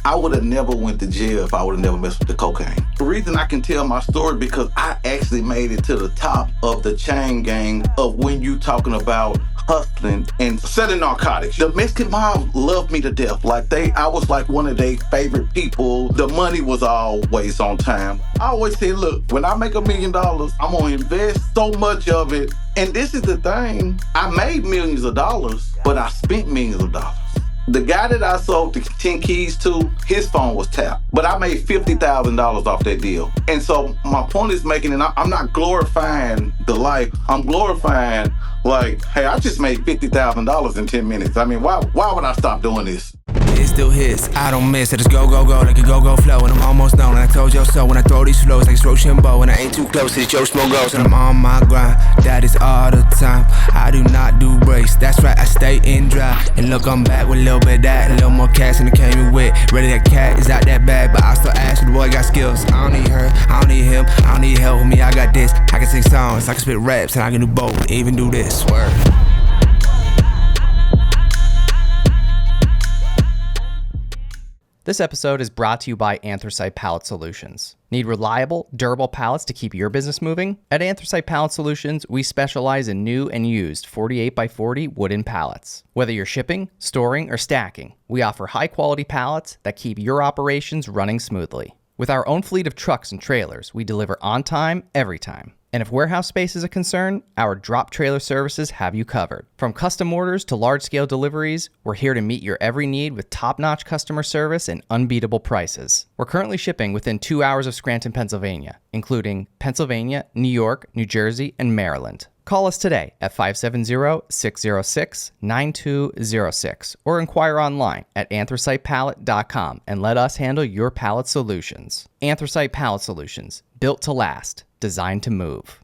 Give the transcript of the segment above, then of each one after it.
I would have never went to jail if I would have never messed with the cocaine. The reason I can tell my story because I actually made it to the top of the chain gang of when you talking about hustling and selling narcotics. The Mexican mob loved me to death. I was like one of their favorite people. The money was always on time. I always say, look, when I make $1 million, I'm gonna invest so much of it. And this is the thing, I made millions of dollars, but I spent millions of dollars. The guy that I sold the 10 keys to, his phone was tapped. But I made $50,000 off that deal. And so my point is making, and I'm not glorifying the life. I'm glorifying, like, hey, I just made $50,000 in 10 minutes. I mean, why would I stop doing this? It still hits, I don't miss it. It's go, go, go, like a go, go flow. And I'm almost done, and I told you so. When I throw these flows like it's Rochambeau, and I ain't too close, it's Joe Smoke goes. And I'm on my grind, that is all the time. I do not do breaks, that's right, I stay in dry. And look, I'm back with a little bit of that, a little more cash than it came with. Ready, that cat is out that bag, but I still ask you, the boy got skills. I don't need her, I don't need him, I don't need help with me, I got this. I can sing songs, I can spit raps, and I can do both, even do this. Word. This episode is brought to you by Anthracite Pallet Solutions. Need reliable, durable pallets to keep your business moving? At Anthracite Pallet Solutions, we specialize in new and used 48x40 wooden pallets. Whether you're shipping, storing, or stacking, we offer high-quality pallets that keep your operations running smoothly. With our own fleet of trucks and trailers, we deliver on time, every time. And if warehouse space is a concern, our drop trailer services have you covered. From custom orders to large-scale deliveries, we're here to meet your every need with top-notch customer service and unbeatable prices. We're currently shipping within 2 hours of Scranton, Pennsylvania, including Pennsylvania, New York, New Jersey, and Maryland. Call us today at 570-606-9206 or inquire online at anthracitepallet.com and let us handle your pallet solutions. Anthracite Pallet Solutions, built to last. Designed to move.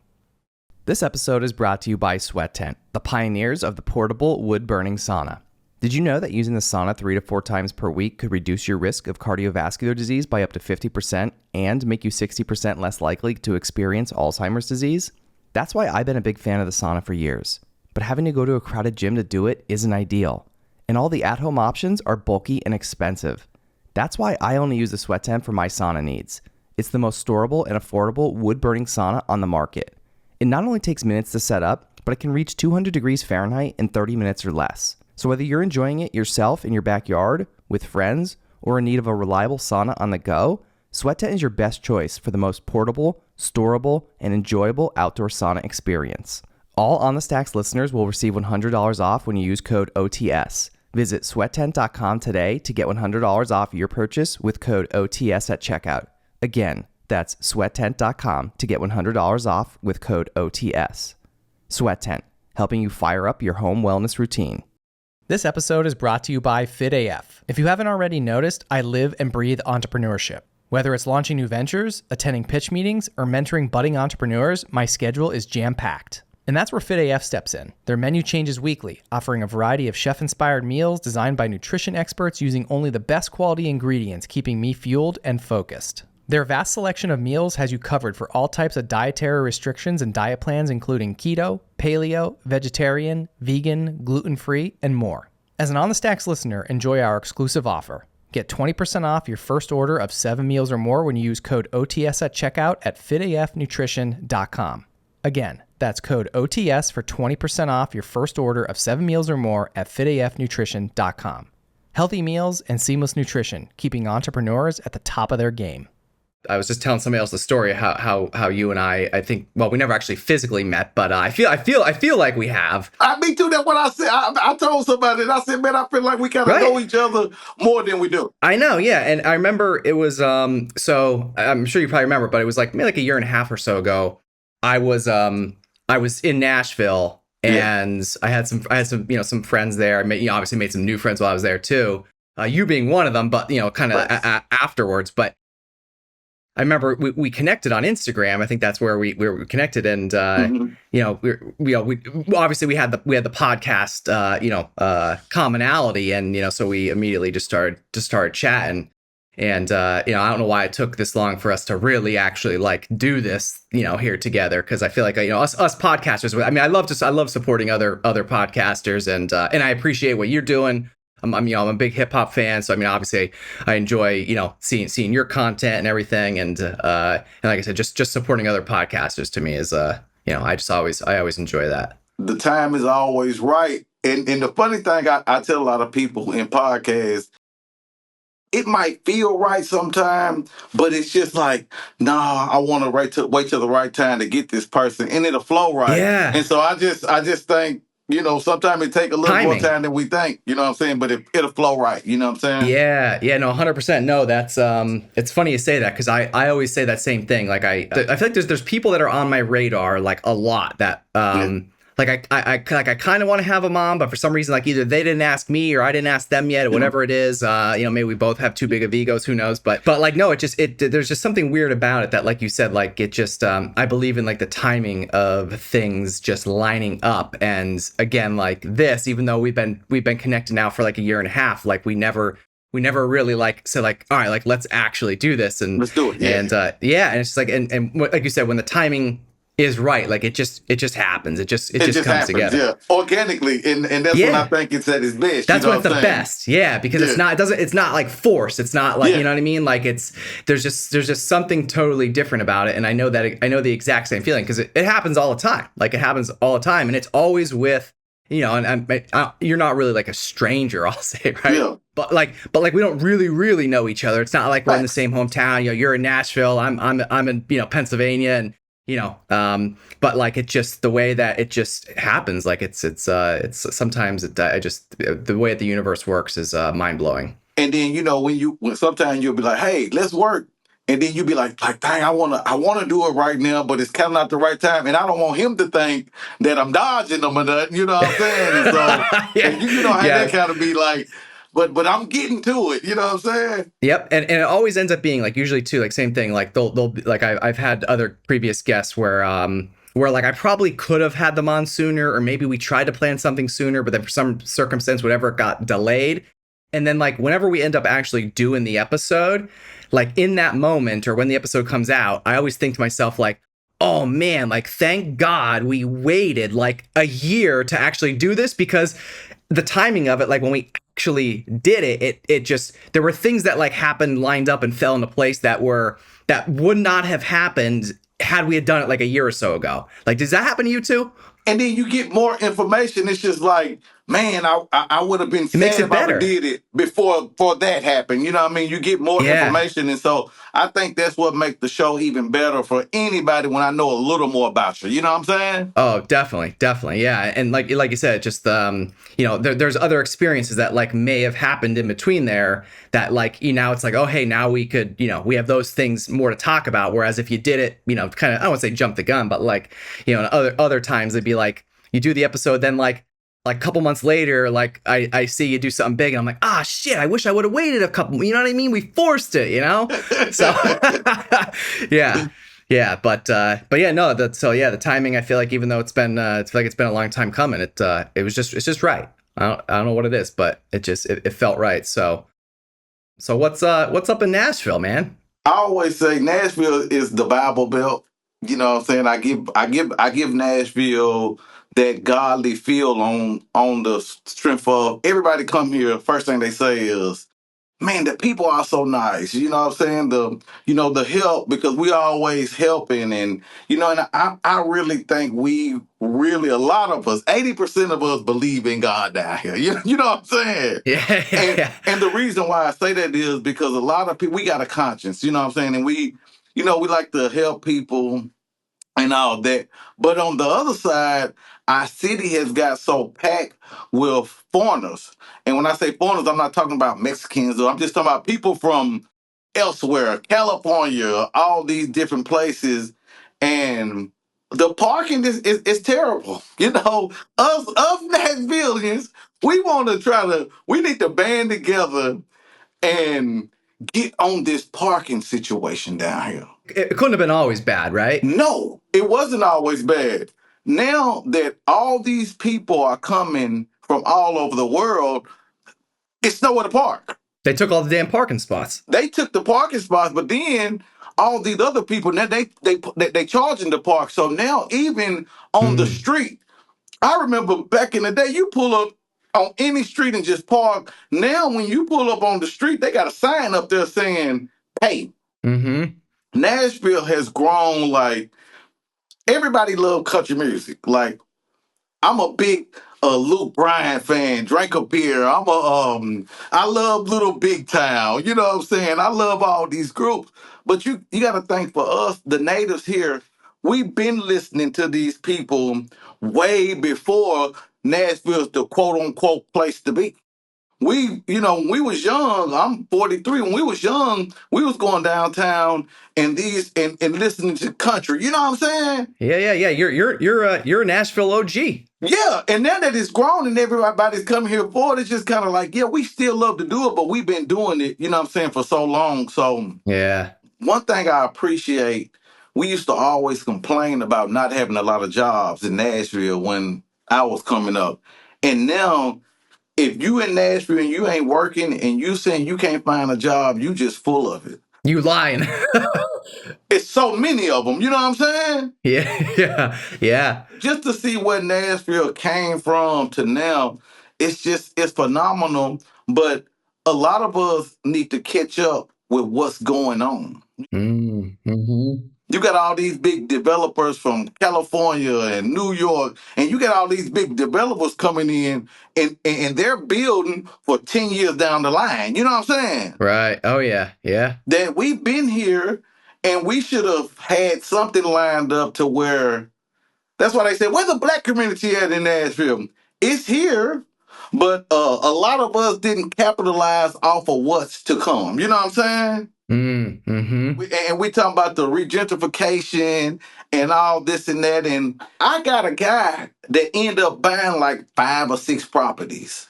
This episode is brought to you by Sweat Tent, the pioneers of the portable wood-burning sauna. Did you know that using the sauna 3 to 4 times per week could reduce your risk of cardiovascular disease by up to 50% and make you 60% less likely to experience Alzheimer's disease? That's why I've been a big fan of the sauna for years. But having to go to a crowded gym to do it isn't ideal. And all the at-home options are bulky and expensive. That's why I only use the Sweat Tent for my sauna needs. It's the most storable and affordable wood-burning sauna on the market. It not only takes minutes to set up, but it can reach 200 degrees Fahrenheit in 30 minutes or less. So whether you're enjoying it yourself in your backyard, with friends, or in need of a reliable sauna on the go, Sweat Tent is your best choice for the most portable, storable, and enjoyable outdoor sauna experience. All On The Stacks listeners will receive $100 off when you use code OTS. Visit sweattent.com today to get $100 off your purchase with code OTS at checkout. Again, that's sweattent.com to get $100 off with code OTS. Sweat Tent, helping you fire up your home wellness routine. This episode is brought to you by FitAF. If you haven't already noticed, I live and breathe entrepreneurship. Whether it's launching new ventures, attending pitch meetings, or mentoring budding entrepreneurs, my schedule is jam-packed. And that's where FitAF steps in. Their menu changes weekly, offering a variety of chef-inspired meals designed by nutrition experts using only the best quality ingredients, keeping me fueled and focused. Their vast selection of meals has you covered for all types of dietary restrictions and diet plans, including keto, paleo, vegetarian, vegan, gluten-free, and more. As an On The Stacks listener, enjoy our exclusive offer. Get 20% off your first order of 7 meals or more when you use code OTS at checkout at fitafnutrition.com. Again, that's code OTS for 20% off your first order of 7 meals or more at fitafnutrition.com. Healthy meals and seamless nutrition, keeping entrepreneurs at the top of their game. I was just telling somebody else the story how you and I think, well, we never actually physically met, but I feel like we have. Me too. That's what I said. I told somebody, and I said, man, I feel like we kind of know each other more than we do. I know, yeah. And I remember it was, so I'm sure you probably remember, but it was maybe like a year and a half or so ago. I was in Nashville, and I had some some friends there. I obviously made some new friends while I was there too. You being one of them, but kind of afterwards, but. I remember we connected on Instagram. I think that's where we connected, and we obviously we had the podcast commonality, and so we immediately just started chatting, and I don't know why it took this long for us to really actually do this here together, because I feel like us podcasters. I mean, I love supporting other podcasters, and I appreciate what you're doing. I'm a big hip hop fan, so I mean, obviously, I enjoy seeing your content and everything, and like I said, just supporting other podcasters to me is I always enjoy that. The time is always right. And the funny thing I tell a lot of people in podcasts, it might feel right sometime, but it's just like, nah, I want to wait till the right time to get this person, and it'll flow right. Yeah. And so I just think, sometimes it take a little more Timing. time than we think. You know what I'm saying? But it'll flow right. You know what I'm saying? Yeah, no, 100%. No, that's it's funny you say that, because I always say that same thing. Like I feel like there's people that are on my radar like a lot that like I kind of want to have them on, but for some reason, like either they didn't ask me or I didn't ask them yet, or whatever it is. Maybe we both have too big of egos. Who knows? But like no, there's just something weird about it that, like you said, like it just I believe in like the timing of things just lining up. And again, like this, even though we've been connected now for like a year and a half, like we never really like said like, all right, like let's actually do this, and let's do it. Yeah. And and it's just like and like you said, when the timing is right, like it just happens. It just comes happens, together. yeah, organically, and that's when I think it's at its best. That's when it's the best, yeah, because it's not like forced. It's not like you know what I mean. Like there's just something totally different about it, and I know the exact same feeling, because it happens all the time. Like it happens all the time, and it's always with and you're not really like a stranger, I'll say, right? Yeah. But like we don't really know each other. It's not like we're in the same hometown. You're in Nashville. I'm in Pennsylvania, and but like it just, the way that it just happens, like it's sometimes the way the universe works is mind blowing. And then when sometimes you'll be like, hey, let's work, and then you'll be like, dang, I wanna do it right now, but it's kind of not the right time, and I don't want him to think that I'm dodging him or nothing. You know what I'm saying? And so and you know how that kind of be like. But I'm getting to it, you know what I'm saying? Yep, and it always ends up being like, usually too, like same thing. Like they'll be, like I've had other previous guests where like I probably could have had them on sooner, or maybe we tried to plan something sooner, but then for some circumstance, whatever, it got delayed. And then like whenever we end up actually doing the episode, like in that moment or when the episode comes out, I always think to myself like, oh man, like thank God we waited like a year to actually do this, because the timing of it, like when we actually did it just, there were things that like happened, lined up and fell into place that would not have happened had we had done it like a year or so ago. Like, does that happen to you too? And then you get more information. It's just like, man, I would have been sad if I would did it before that happened. You know what I mean? You get more information. And so I think that's what makes the show even better for anybody, when I know a little more about you. You know what I'm saying? Oh, definitely. Yeah. And like you said, just, there's other experiences that like may have happened in between there that like, it's like, oh, hey, now we could, we have those things more to talk about. Whereas if you did it, kind of, I won't say jump the gun, but like, other times it'd be like, you do the episode, then like a couple months later, like I see you do something big, and I'm like, ah, shit, I wish I would have waited a couple. You know what I mean? We forced it, So yeah, but yeah, no. The timing. I feel like even though it's been a long time coming, it's just right. I don't know what it is, but it felt right. So what's up in Nashville, man? I always say Nashville is the Bible Belt. You know what I'm saying? I give Nashville that godly feel on the strength of everybody come here. First thing they say is, man, the people are so nice. You know what I'm saying? The help, because we always helping, and and I really think a lot of us, 80% of us believe in God down here. You know what I'm saying? Yeah. And the reason why I say that is because a lot of people, we got a conscience, you know what I'm saying? And we like to help people and all that. But on the other side, our city has got so packed with foreigners. And when I say foreigners, I'm not talking about Mexicans, or I'm just talking about people from elsewhere, California, all these different places. And the parking is terrible. Us Nashvillians, we need to band together and get on this parking situation down here. It couldn't have been always bad, right? No, it wasn't always bad. Now that all these people are coming from all over the world, it's nowhere to park. They took all the damn parking spots. They took the parking spots, but then all these other people, now they charging the park. So now even on the street, I remember back in the day, you pull up on any street and just park. Now, when you pull up on the street, they got a sign up there saying, "Hey." Nashville has grown like everybody love country music. Like I'm a big Luke Bryan fan. Drink a beer. I love Little Big Town. You know what I'm saying? I love all these groups. But you got to think for us, the natives here, we've been listening to these people way before Nashville's the quote unquote place to be. When we was young, I'm 43. When we was young, we was going downtown and listening to country. You know what I'm saying? Yeah. You're a Nashville OG. Yeah, and now that it's grown and everybody's coming here for it, it's just kind of like, yeah, we still love to do it, but we've been doing it, you know what I'm saying, for so long. So Yeah. one thing I appreciate, we used to always complain about not having a lot of jobs in Nashville when I was coming up. And now, if you in Nashville and you ain't working and you saying you can't find a job, you just full of it. You lying. It's so many of them, you know what I'm saying? Yeah. Just to see where Nashville came from to now, it's phenomenal. But a lot of us need to catch up with what's going on. Mm-hmm. You got all these big developers from California and New York, and you got all these big developers coming in and they're building for 10 years down the line. You know what I'm saying? Right. Oh, yeah. That we've been here and we should have had something lined up to where that's why they say, where's the black community at in Nashville? It's here, but a lot of us didn't capitalize off of what's to come. You know what I'm saying? Mm-hmm. And we talking about the regentrification and all this and that. And I got a guy that ended up buying like 5 or 6 properties.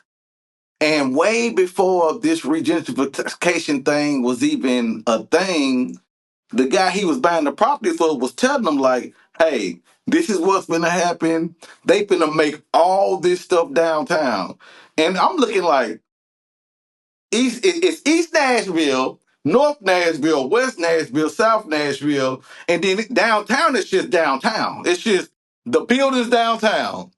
And way before this regentrification thing was even a thing, the guy he was buying the property for was telling them like, hey, this is what's gonna happen. They finna make all this stuff downtown. And I'm looking like, it's East Nashville, North Nashville, West Nashville, South Nashville, and then downtown is just downtown. It's just the buildings downtown.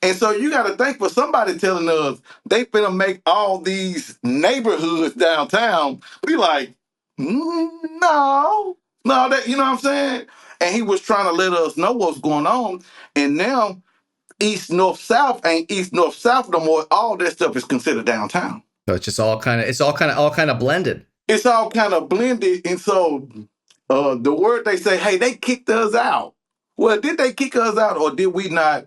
And so you got to think for somebody telling us they finna make all these neighborhoods downtown, we like, no, that you know what I'm saying? And he was trying to let us know what's going on. And now East, North, South ain't East, North, South no more. All that stuff is considered downtown. So it's just all kind of blended. It's all kind of blended. And so the word they say, hey, they kicked us out. Well, did they kick us out or did we not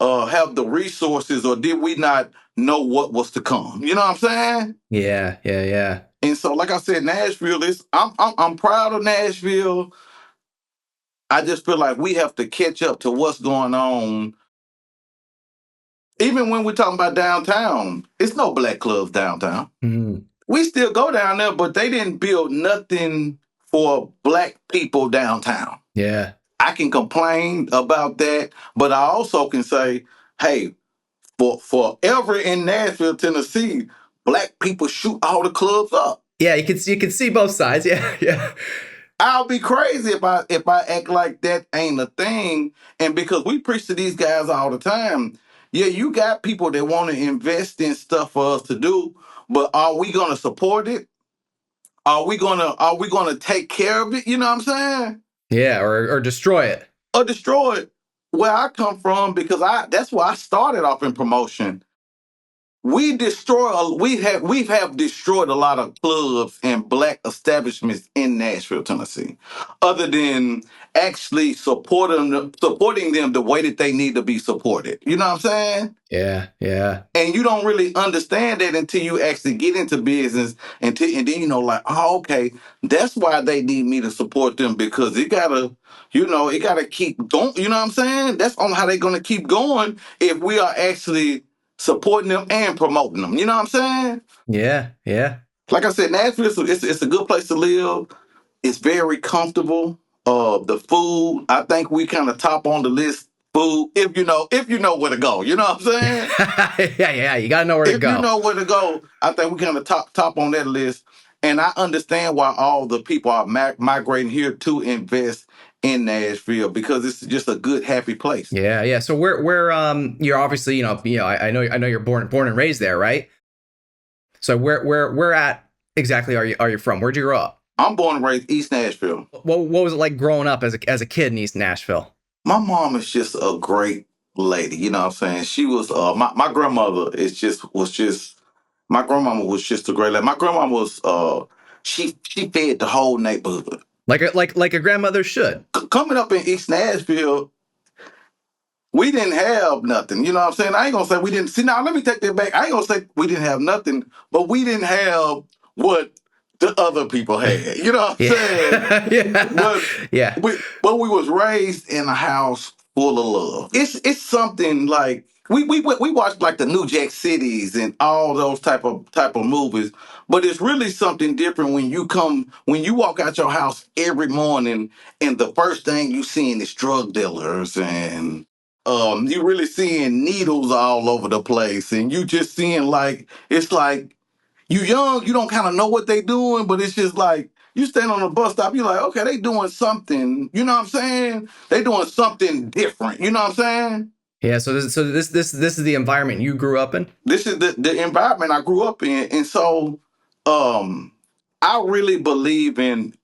have the resources or did we not know what was to come? You know what I'm saying? Yeah. And so, like I said, Nashville is, I'm proud of Nashville. I just feel like we have to catch up to what's going on. Even when we're talking about downtown, it's no black clubs downtown. Mm-hmm. We still go down there, but they didn't build nothing for black people downtown. Yeah. I can complain about that, but I also can say, hey, for forever in Nashville, Tennessee, black people shoot all the clubs up. Yeah, you can see both sides. Yeah. I'll be crazy if I act like that ain't a thing. And because we preach to these guys all the time, yeah, you got people that want to invest in stuff for us to do, but are we gonna support it? Are we gonna take care of it? You know what I'm saying? Yeah, or destroy it. Or destroy it. Where I come from, because that's why I started off in promotion. We have destroyed a lot of clubs and black establishments in Nashville, Tennessee, other than actually supporting them the way that they need to be supported. You know what I'm saying? Yeah. And you don't really understand that until you actually get into business and then you know, like, oh, okay, that's why they need me to support them because it gotta keep going. You know what I'm saying? That's on how they're gonna keep going if we are actually supporting them and promoting them. You know what I'm saying? Yeah. Like I said, Nashville, it's a good place to live. It's very comfortable. The food, I think we kind of top on the list. Food, if you know where to go. You know what I'm saying? Yeah. You gotta know where to go. If you know where to go, I think we kind of top on that list. And I understand why all the people are migrating here to invest in Nashville because it's just a good, happy place. Yeah, yeah. So where you're obviously, I know you're born and raised there, right? So where at exactly are you from? Where'd you grow up? I'm born and raised East Nashville. What was it like growing up as a kid in East Nashville? My mom is just a great lady. You know what I'm saying? She was my grandmother my grandmama was just a great lady. My grandmama was she fed the whole neighborhood. Like a grandmother should. Coming up in East Nashville, we didn't have nothing. You know what I'm saying? I ain't gonna say we didn't. See, now let me take that back. I ain't gonna say we didn't have nothing, but we didn't have what the other people had. You know what I'm saying? Yeah. But Yeah. we was raised in a house full of love. It's something like we watched like the New Jack Cities and all those type of movies, but it's really something different when you walk out your house every morning and the first thing you seeing is drug dealers and you really seeing needles all over the place and you just seeing like it's like you young, you don't kind of know what they doing, but it's just like you stand on a bus stop, you're like, okay, they doing something. You know what I'm saying? They doing something different. You know what I'm saying? Yeah. So this is the environment you grew up in. This is the environment I grew up in, and so um, I really believe in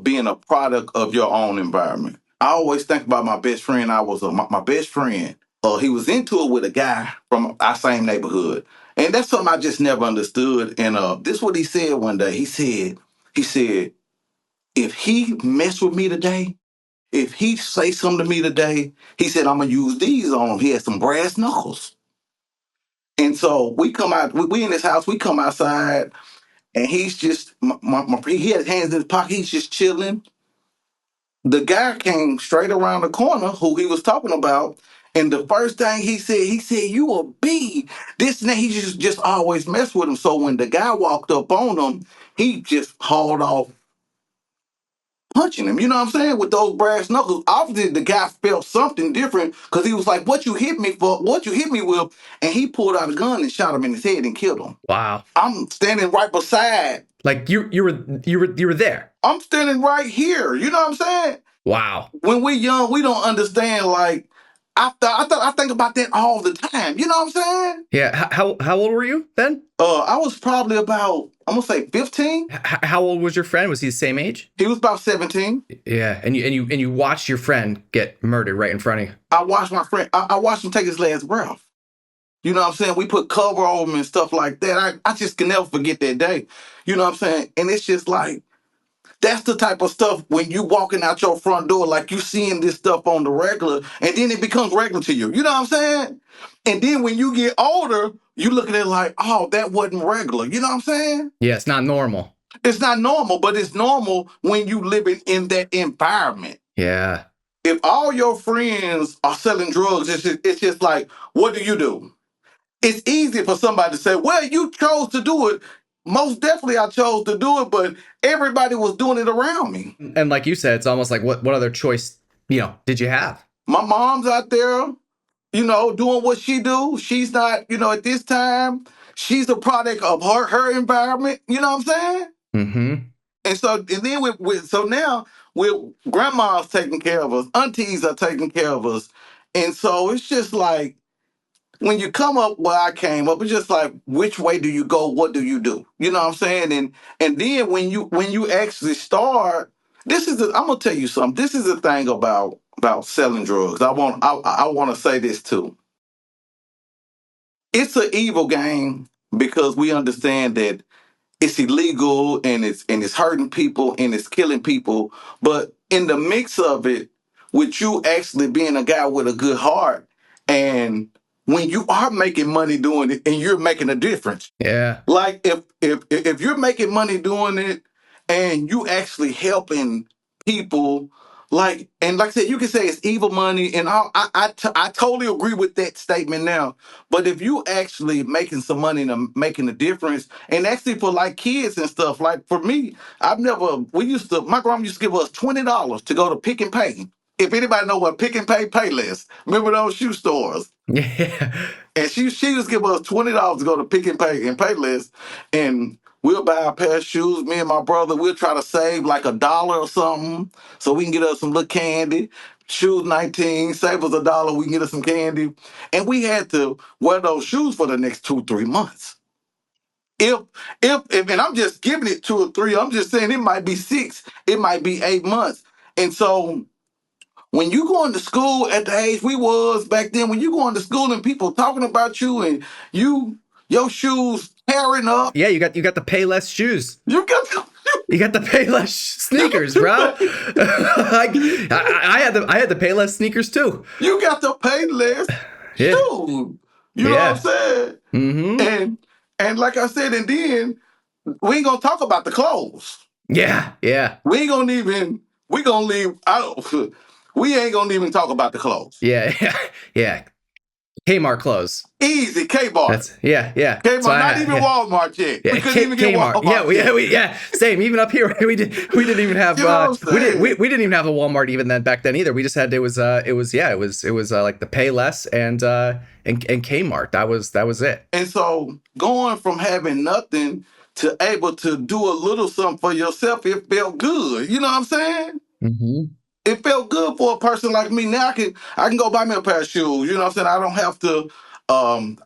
being a product of your own environment. I always think about my best friend. I was my best friend. He was into it with a guy from our same neighborhood, and that's something I just never understood. And this is what he said one day. He said, if he mess with me today, if he say something to me today, he said, I'm gonna use these on him. He had some brass knuckles. And so we come out, we in his house, we come outside, and he's just, he had his hands in his pocket, he's just chilling. The guy came straight around the corner who he was talking about. And the first thing he said, you a B. This and that, he just always messed with him. So when the guy walked up on him, he just hauled off punching him. You know what I'm saying? With those brass knuckles. Obviously, the guy felt something different because he was like, what you hit me for? What you hit me with? And he pulled out a gun and shot him in his head and killed him. Wow. I'm standing right beside. Like you were there. I'm standing right here. You know what I'm saying? Wow. When we're young, we don't understand. Like, I think about that all the time. You know what I'm saying? Yeah. How old were you then? I was probably about, I'm gonna say 15. How old was your friend? Was he the same age? He was about 17. Yeah. And you watched your friend get murdered right in front of you. I watched my friend. I watched him take his last breath. You know what I'm saying? We put cover over him and stuff like that. I just can never forget that day. You know what I'm saying? And it's just like, that's the type of stuff when you walking out your front door, like you seeing this stuff on the regular, and then it becomes regular to you. You know what I'm saying? And then when you get older, you look at it like, oh, that wasn't regular. You know what I'm saying? Yeah, it's not normal. It's not normal, but it's normal when you living in that environment. Yeah. If all your friends are selling drugs, it's just like, what do? It's easy for somebody to say, well, you chose to do it. Most definitely I chose to do it, but everybody was doing it around me. And like you said, it's almost like what other choice, did you have? My mom's out there, doing what she do. She's not, at this time, she's a product of her environment. You know what I'm saying? Mm-hmm. And so now with grandma's taking care of us, aunties are taking care of us. And so it's just like, when you come up where I came up, it's just like, which way do you go? What do? You know what I'm saying? And then when you actually start, I'm gonna tell you something. This is the thing about selling drugs. I want to say this too. It's an evil game because we understand that it's illegal and it's hurting people and it's killing people. But in the mix of it, with you actually being a guy with a good heart, and when you are making money doing it and you're making a difference. Yeah. Like if you're making money doing it and you actually helping people, like I said, you can say it's evil money, and I totally agree with that statement now. But if you actually making some money and making a difference, and actually for like kids and stuff, like for me, my grandma used to give us $20 to go to Pick and Pay. If anybody know what Pick and Pay Payless, remember those shoe stores? Yeah. And she used to give us $20 to go to Pick and Pay Payless, and We'll buy a pair of shoes. Me and my brother, we'll try to save like $1 or something so we can get us some little candy. Shoes 19, save us $1, we can get us some candy. And we had to wear those shoes for the next 2-3 months. If, and I'm just giving it 2 or 3, I'm just saying it might be 6, it might be 8 months. And so when you going to school at the age we was back then, when you going to school and people talking about you and your shoes tearing up, Yeah, you got the Payless shoes. you got You got the Payless sneakers, bro. I had the Payless sneakers too. you got to pay less Yeah. shoes. You know what I'm saying? Mm-hmm. And like I said, and then we ain't gonna talk about the clothes. Yeah. We ain't gonna even. We gonna leave. We ain't gonna even talk about the clothes. Yeah. Kmart clothes. Easy, Kmart. That's yeah. Kmart, So not even Walmart yet. We couldn't even get Kmart. Walmart. Yeah. Same. Even up here, we didn't even have. You know what I'm saying? We didn't even have a Walmart even then back then either. We just had it was like the Payless and Kmart. That was it. And so going from having nothing to able to do a little something for yourself, it felt good. You know what I'm saying? Mm-hmm. It felt good for a person like me. Now I can go buy me a pair of shoes. You know what I'm saying? I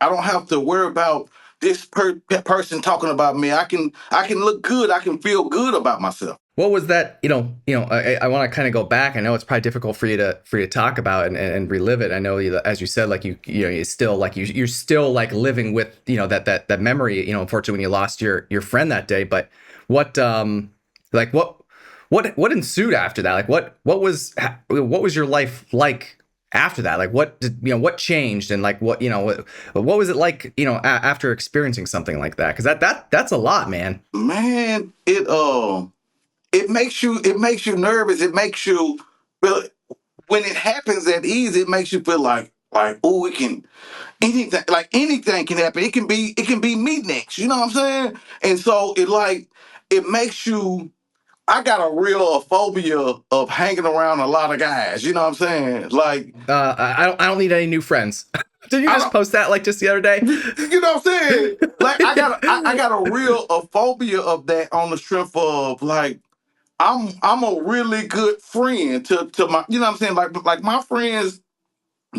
don't have to worry about this person talking about me. I can look good. I can feel good about myself. What was that? I want to kind of go back. I know it's probably difficult for you to talk about and relive it. I know, as you said, like you're still like you're still like living with that memory. Unfortunately, when you lost your friend that day. But what what ensued after that? Like what was your life like after that? Like what changed and like what was it like after experiencing something like that? Because that's a lot, man. Man, it makes you nervous. It makes you feel, when it happens that easy, it makes you feel like oh, anything can happen. It can be me next. You know what I'm saying? And so it makes you. I got a real phobia of hanging around a lot of guys. You know what I'm saying? Like I don't need any new friends. Did you just post that like just the other day? You know what I'm saying? Like I got a real phobia of that on the strength of like I'm a really good friend to my, you know what I'm saying? Like my friends,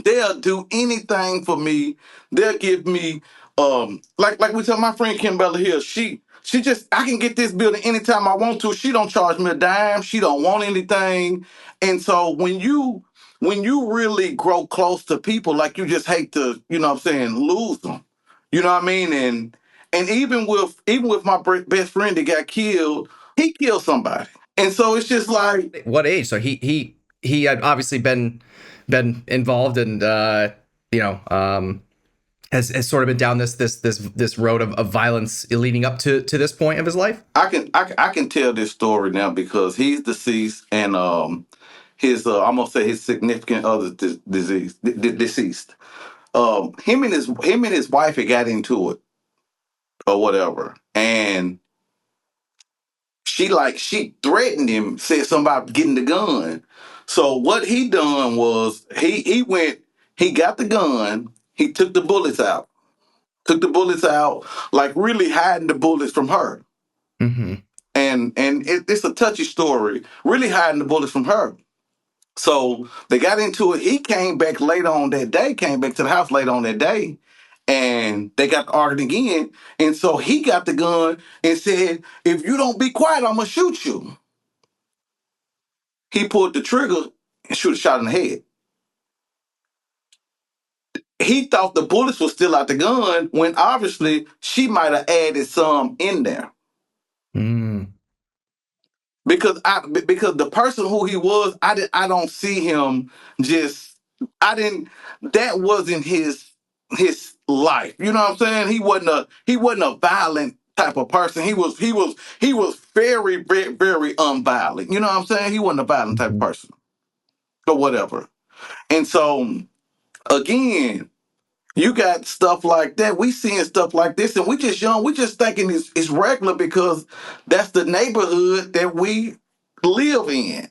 they'll do anything for me. They'll give me like we tell my friend Kim Bella here, she just, I can get this building anytime I want to. She don't charge me a dime. She don't want anything. And so when you really grow close to people, like you just hate to, you know what I'm saying, lose them. You know what I mean? And even with my best friend that got killed, he killed somebody. And so it's just like, what age? So he had obviously been involved and has sort of been down this road of violence leading up to this point of his life. I can tell this story now because he's deceased and his I'm gonna say his significant other deceased. Him and his wife had got into it or whatever, and she threatened him, said something about getting the gun. So what he done was he got the gun, he took the bullets out. Like really hiding the bullets from her. Mm-hmm. And it's a touchy story, really hiding the bullets from her. So they got into it. He came back to the house later on that day, and they got arguing again. And so he got the gun and said, if you don't be quiet, I'm going to shoot you. He pulled the trigger and shoot a shot in the head. He thought the bullets were still out the gun when obviously she might have added some in there. Mm. Because the person who he was, I don't see him that wasn't his life. You know what I'm saying? He wasn't a violent type of person. He was very, very, very unviolent. You know what I'm saying? He wasn't a violent type of person. Or whatever. And so again, you got stuff like that. We seeing stuff like this, and we just young. We just thinking it's regular because that's the neighborhood that we live in.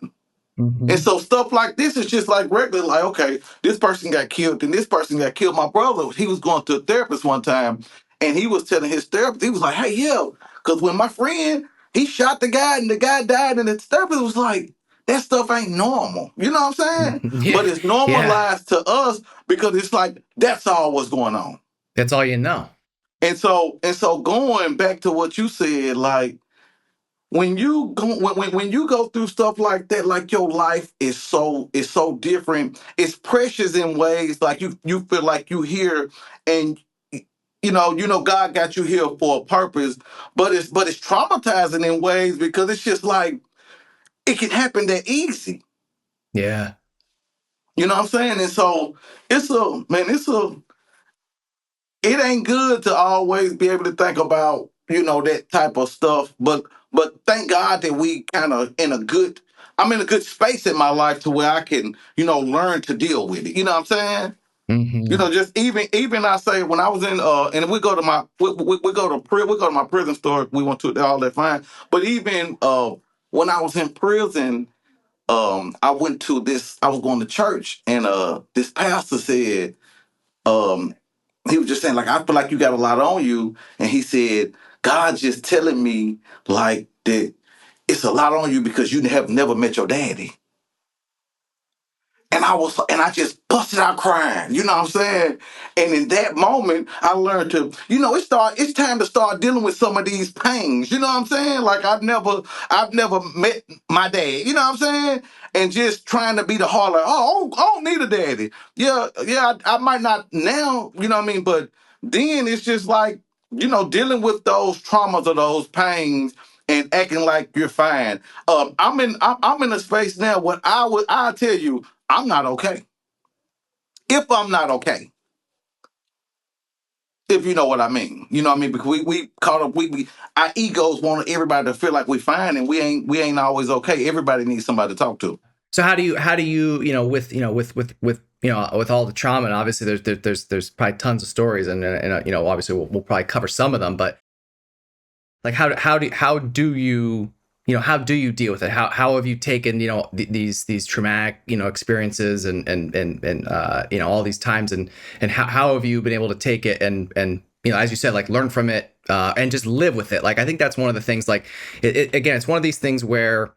Mm-hmm. And so stuff like this is just like regular. Like, okay, this person got killed, and this person got killed. My brother, he was going to a therapist one time, and he was telling his therapist, he was like, "Hey, yeah, Because when my friend, he shot the guy and the guy died, and the therapist was like, that stuff ain't normal. You know what I'm saying? Yeah. But it's Yeah. normalized to us because it's like, that's all what's going on. That's all you know. And so going back to what you said, like, when you go through stuff like that, like your life is so different. It's precious in ways like you feel like you here, and God got you here for a purpose, but it's traumatizing in ways because it's just like it can happen that easy. Yeah. You know what I'm saying? And so it ain't good to always be able to think about, that type of stuff. But thank God that we kind of I'm in a good space in my life to where I can, learn to deal with it. You know what I'm saying? Hmm. Just even I say when I was in and we go to my prison story, we went to all that fine. But even when I was in prison, I was going to church, and this pastor said, um he was just saying, like, I feel like you got a lot on you. And he said, God's just telling me, like, that it's a lot on you because you have never met your daddy. And I just busted out crying. You know what I'm saying? And in that moment, I learned to, it's time to start dealing with some of these pains. You know what I'm saying? Like, I've never met my dad. You know what I'm saying? And just trying to be the heart, like, oh, I don't need a daddy. Yeah, I might not now, you know what I mean? But then it's just like, dealing with those traumas or those pains and acting like you're fine. I'm in a space now where I tell you, I'm not okay. If I'm not okay, if you know what I mean, you know what I mean, because we caught up. We our egos want everybody to feel like we're fine, and we ain't always okay. Everybody needs somebody to talk to. So how do you with all the trauma, and obviously there's probably tons of stories, and obviously we'll probably cover some of them, but like how do you deal with it? How have you taken these traumatic experiences and all these times, and how have you been able to take it and as you said, like, learn from it, and just live with it? Like, I think that's one of the things, like, again, it's one of these things where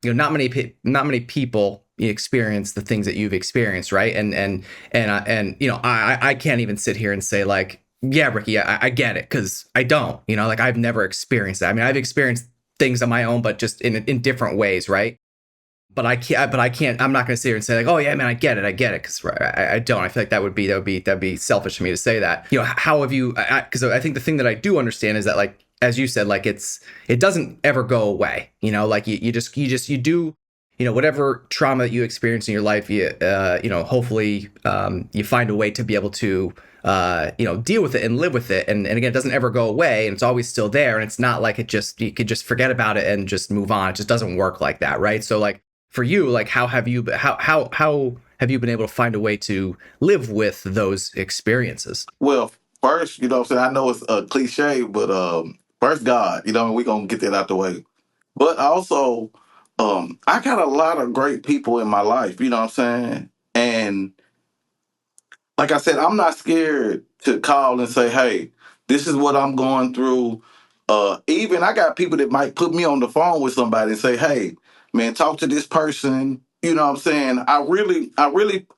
not many people experience the things that you've experienced, right? And I can't even sit here and say, like, yeah, Ricky, I get it, because I don't, like, I've never experienced that. I mean, I've experienced things on my own, but just in different ways, right? But I can't. I'm not going to sit here and say, like, oh yeah, man, I get it, because I don't. I feel like that'd be selfish for me to say that. How have you? Because I think the thing that I do understand is that, like, as you said, like, it doesn't ever go away. Like, you do, whatever trauma that you experience in your life, hopefully, you find a way to be able to deal with it and live with it, and again, it doesn't ever go away, and it's always still there, and it's not like you could just forget about it and just move on. It just doesn't work like that, right? So, like, for you, like, how have you been able to find a way to live with those experiences? Well, first, what I'm saying, I know it's a cliche, but first God, we're gonna get that out the way. But also, I got a lot of great people in my life, you know what I'm saying? And like I said, I'm not scared to call and say, hey, this is what I'm going through. Even I got people that might put me on the phone with somebody and say, hey, man, talk to this person. You know what I'm saying? I really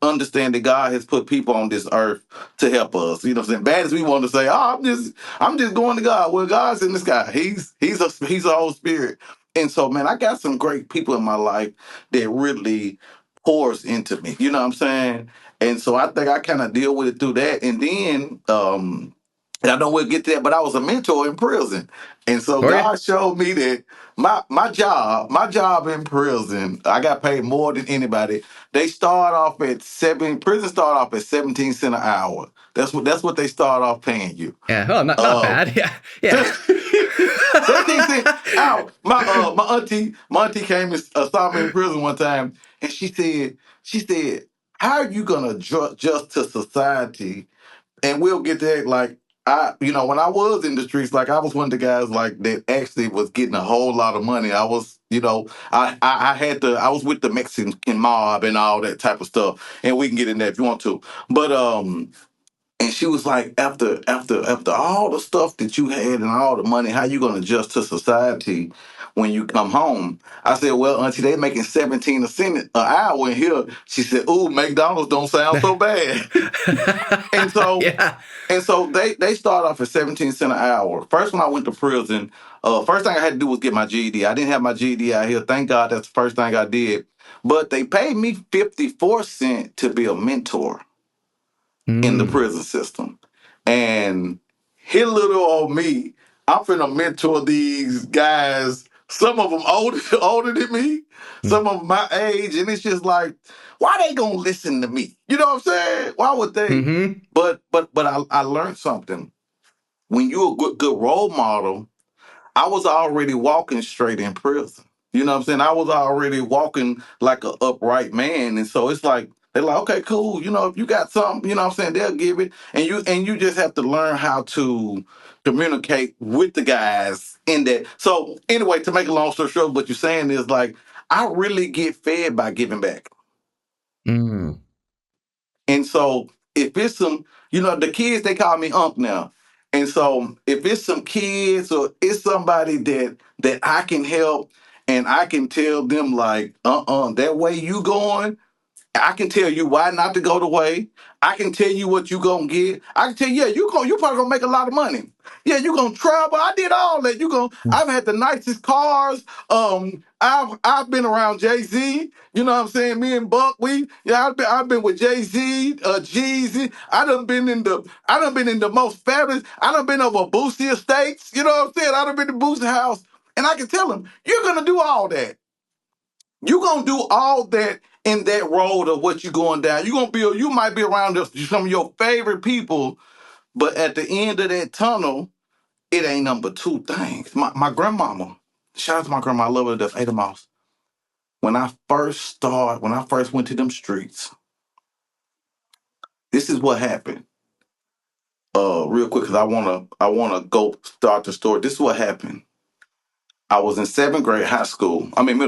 understand that God has put people on this earth to help us. You know what I'm saying? Bad as we want to say, oh, I'm just going to God. Well, God's in the sky. He's a whole spirit. And so, man, I got some great people in my life that really pours into me. You know what I'm saying? And so I think I kind of deal with it through that. And then, and I know we'll get to that, but I was a mentor in prison. And so Oh yeah. God showed me that my job in prison, I got paid more than anybody. Prison start off at 17 cents an hour. That's what they start off paying you. Yeah. Oh, not Uh, bad. Yeah. Yeah. 17 cents out. My auntie came and saw me in prison one time, and she said, how are you gonna adjust to society? And we'll get that. Like, when I was in the streets, like, I was one of the guys, like, that actually was getting a whole lot of money. I was, I was with the Mexican mob and all that type of stuff. And we can get in there if you want to. But And she was like, after all the stuff that you had and all the money, how you gonna adjust to society when you come home? I said, well, auntie, they making 17 a cent an hour in here. She said, ooh, McDonald's don't sound so bad. And so Yeah. and so they start off at 17 cents an hour. First, when I went to prison, first thing I had to do was get my GED. I didn't have my GED out here. Thank God that's the first thing I did. But they paid me 54 cents to be a mentor in the Mm. prison system. And here little old me, I'm finna mentor these guys. Some of them older than me, some of them my age, and it's just like, why they gonna listen to me? You know what I'm saying? Why would they? Mm-hmm. But I learned something. When you're a good role model, I was already walking straight in prison. You know what I'm saying? I was already walking like an upright man. And so it's like, they're like, okay, cool. You know, if you got something, you know what I'm saying, they'll give it. And you just have to learn how to communicate with the guys in that. So anyway, to make a long story short, what you're saying is like, I really get fed by giving back. Mm. And so if it's some, the kids, they call me Unc now. And so if it's some kids or it's somebody that I can help and I can tell them like, that way you going, I can tell you why not to go the way. I can tell you what you gonna get. I can tell you, yeah, you probably gonna make a lot of money. Yeah, you gonna travel. I did all that. I've had the nicest cars. I've been around Jay-Z. You know what I'm saying? Me and Buck, I've been with Jay-Z, Jeezy. I done been in the most fabulous. I done been over Boosie Estates. You know what I'm saying? I done been to Boosie House. And I can tell them, you're gonna do all that. You gonna do all that in that road of what you going down. You might be around some of your favorite people, but at the end of that tunnel, it ain't number two things. My grandmama, shout out to my grandma, I love her to death, Ada Mouse. When I first went to them streets, this is what happened. Real quick, because I wanna go start the story. This is what happened. I was in seventh grade middle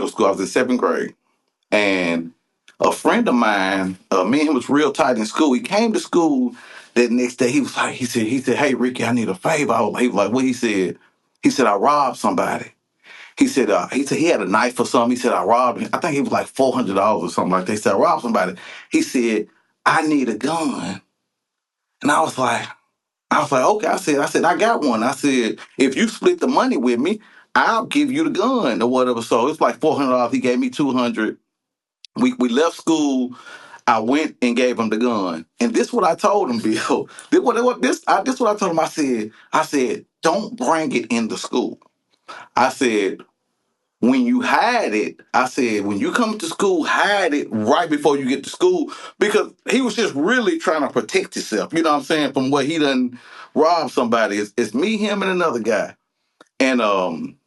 school. I was in seventh grade. And a friend of mine, me and him was real tight in school. He came to school that next day. He said, hey, Ricky, I need a favor. He was like, what he said? He said, I robbed somebody. He said he had a knife or something. He said, I robbed him. I think it was like $400 or something like that. He said, I robbed somebody. He said, I need a gun. And I was like, okay. I said, I got one. I said, if you split the money with me, I'll give you the gun or whatever. So it's like $400. He gave me 200. We left school. I went and gave him the gun. And this what I told him, Bill. This what I told him. I said, don't bring it into school. I said, when you hide it, I said, when you come to school, hide it right before you get to school. Because he was just really trying to protect himself, you know what I'm saying, from what he done robbed somebody. It's me, him, and another guy. And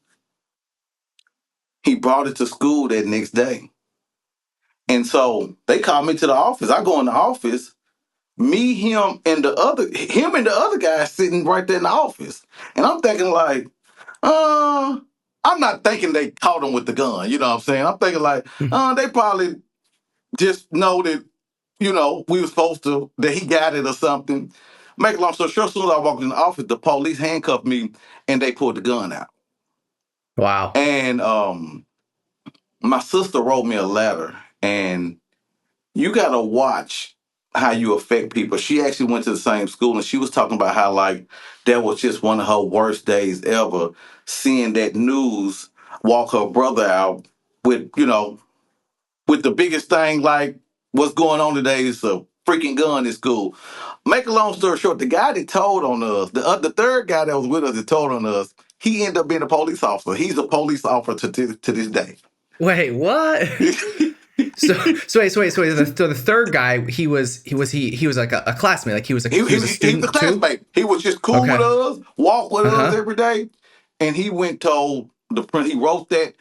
he brought it to school that next day. And so they called me to the office. I go in the office. Me, him and the other guy sitting right there in the office. And I'm thinking like, I'm not thinking they caught him with the gun. You know what I'm saying? I'm thinking like, they probably just know that, we were supposed to, that he got it or something. Make a long story short, as soon as I walked in the office, the police handcuffed me and they pulled the gun out. Wow. And my sister wrote me a letter, and you gotta watch how you affect people. She actually went to the same school, and she was talking about how like that was just one of her worst days ever, seeing that news walk her brother out with with the biggest thing like what's going on today is a freaking gun in school. Make a long story short, the guy that told on us, the third guy that was with us that told on us, he ended up being a police officer. He's a police officer to this day. Wait, what? So wait. So the third guy, he was like a classmate. Like he was He, he he, was a he's the student too. classmate. He was just cool with Okay. us, walk with us Uh-huh. every day. And he went told the prince. He wrote that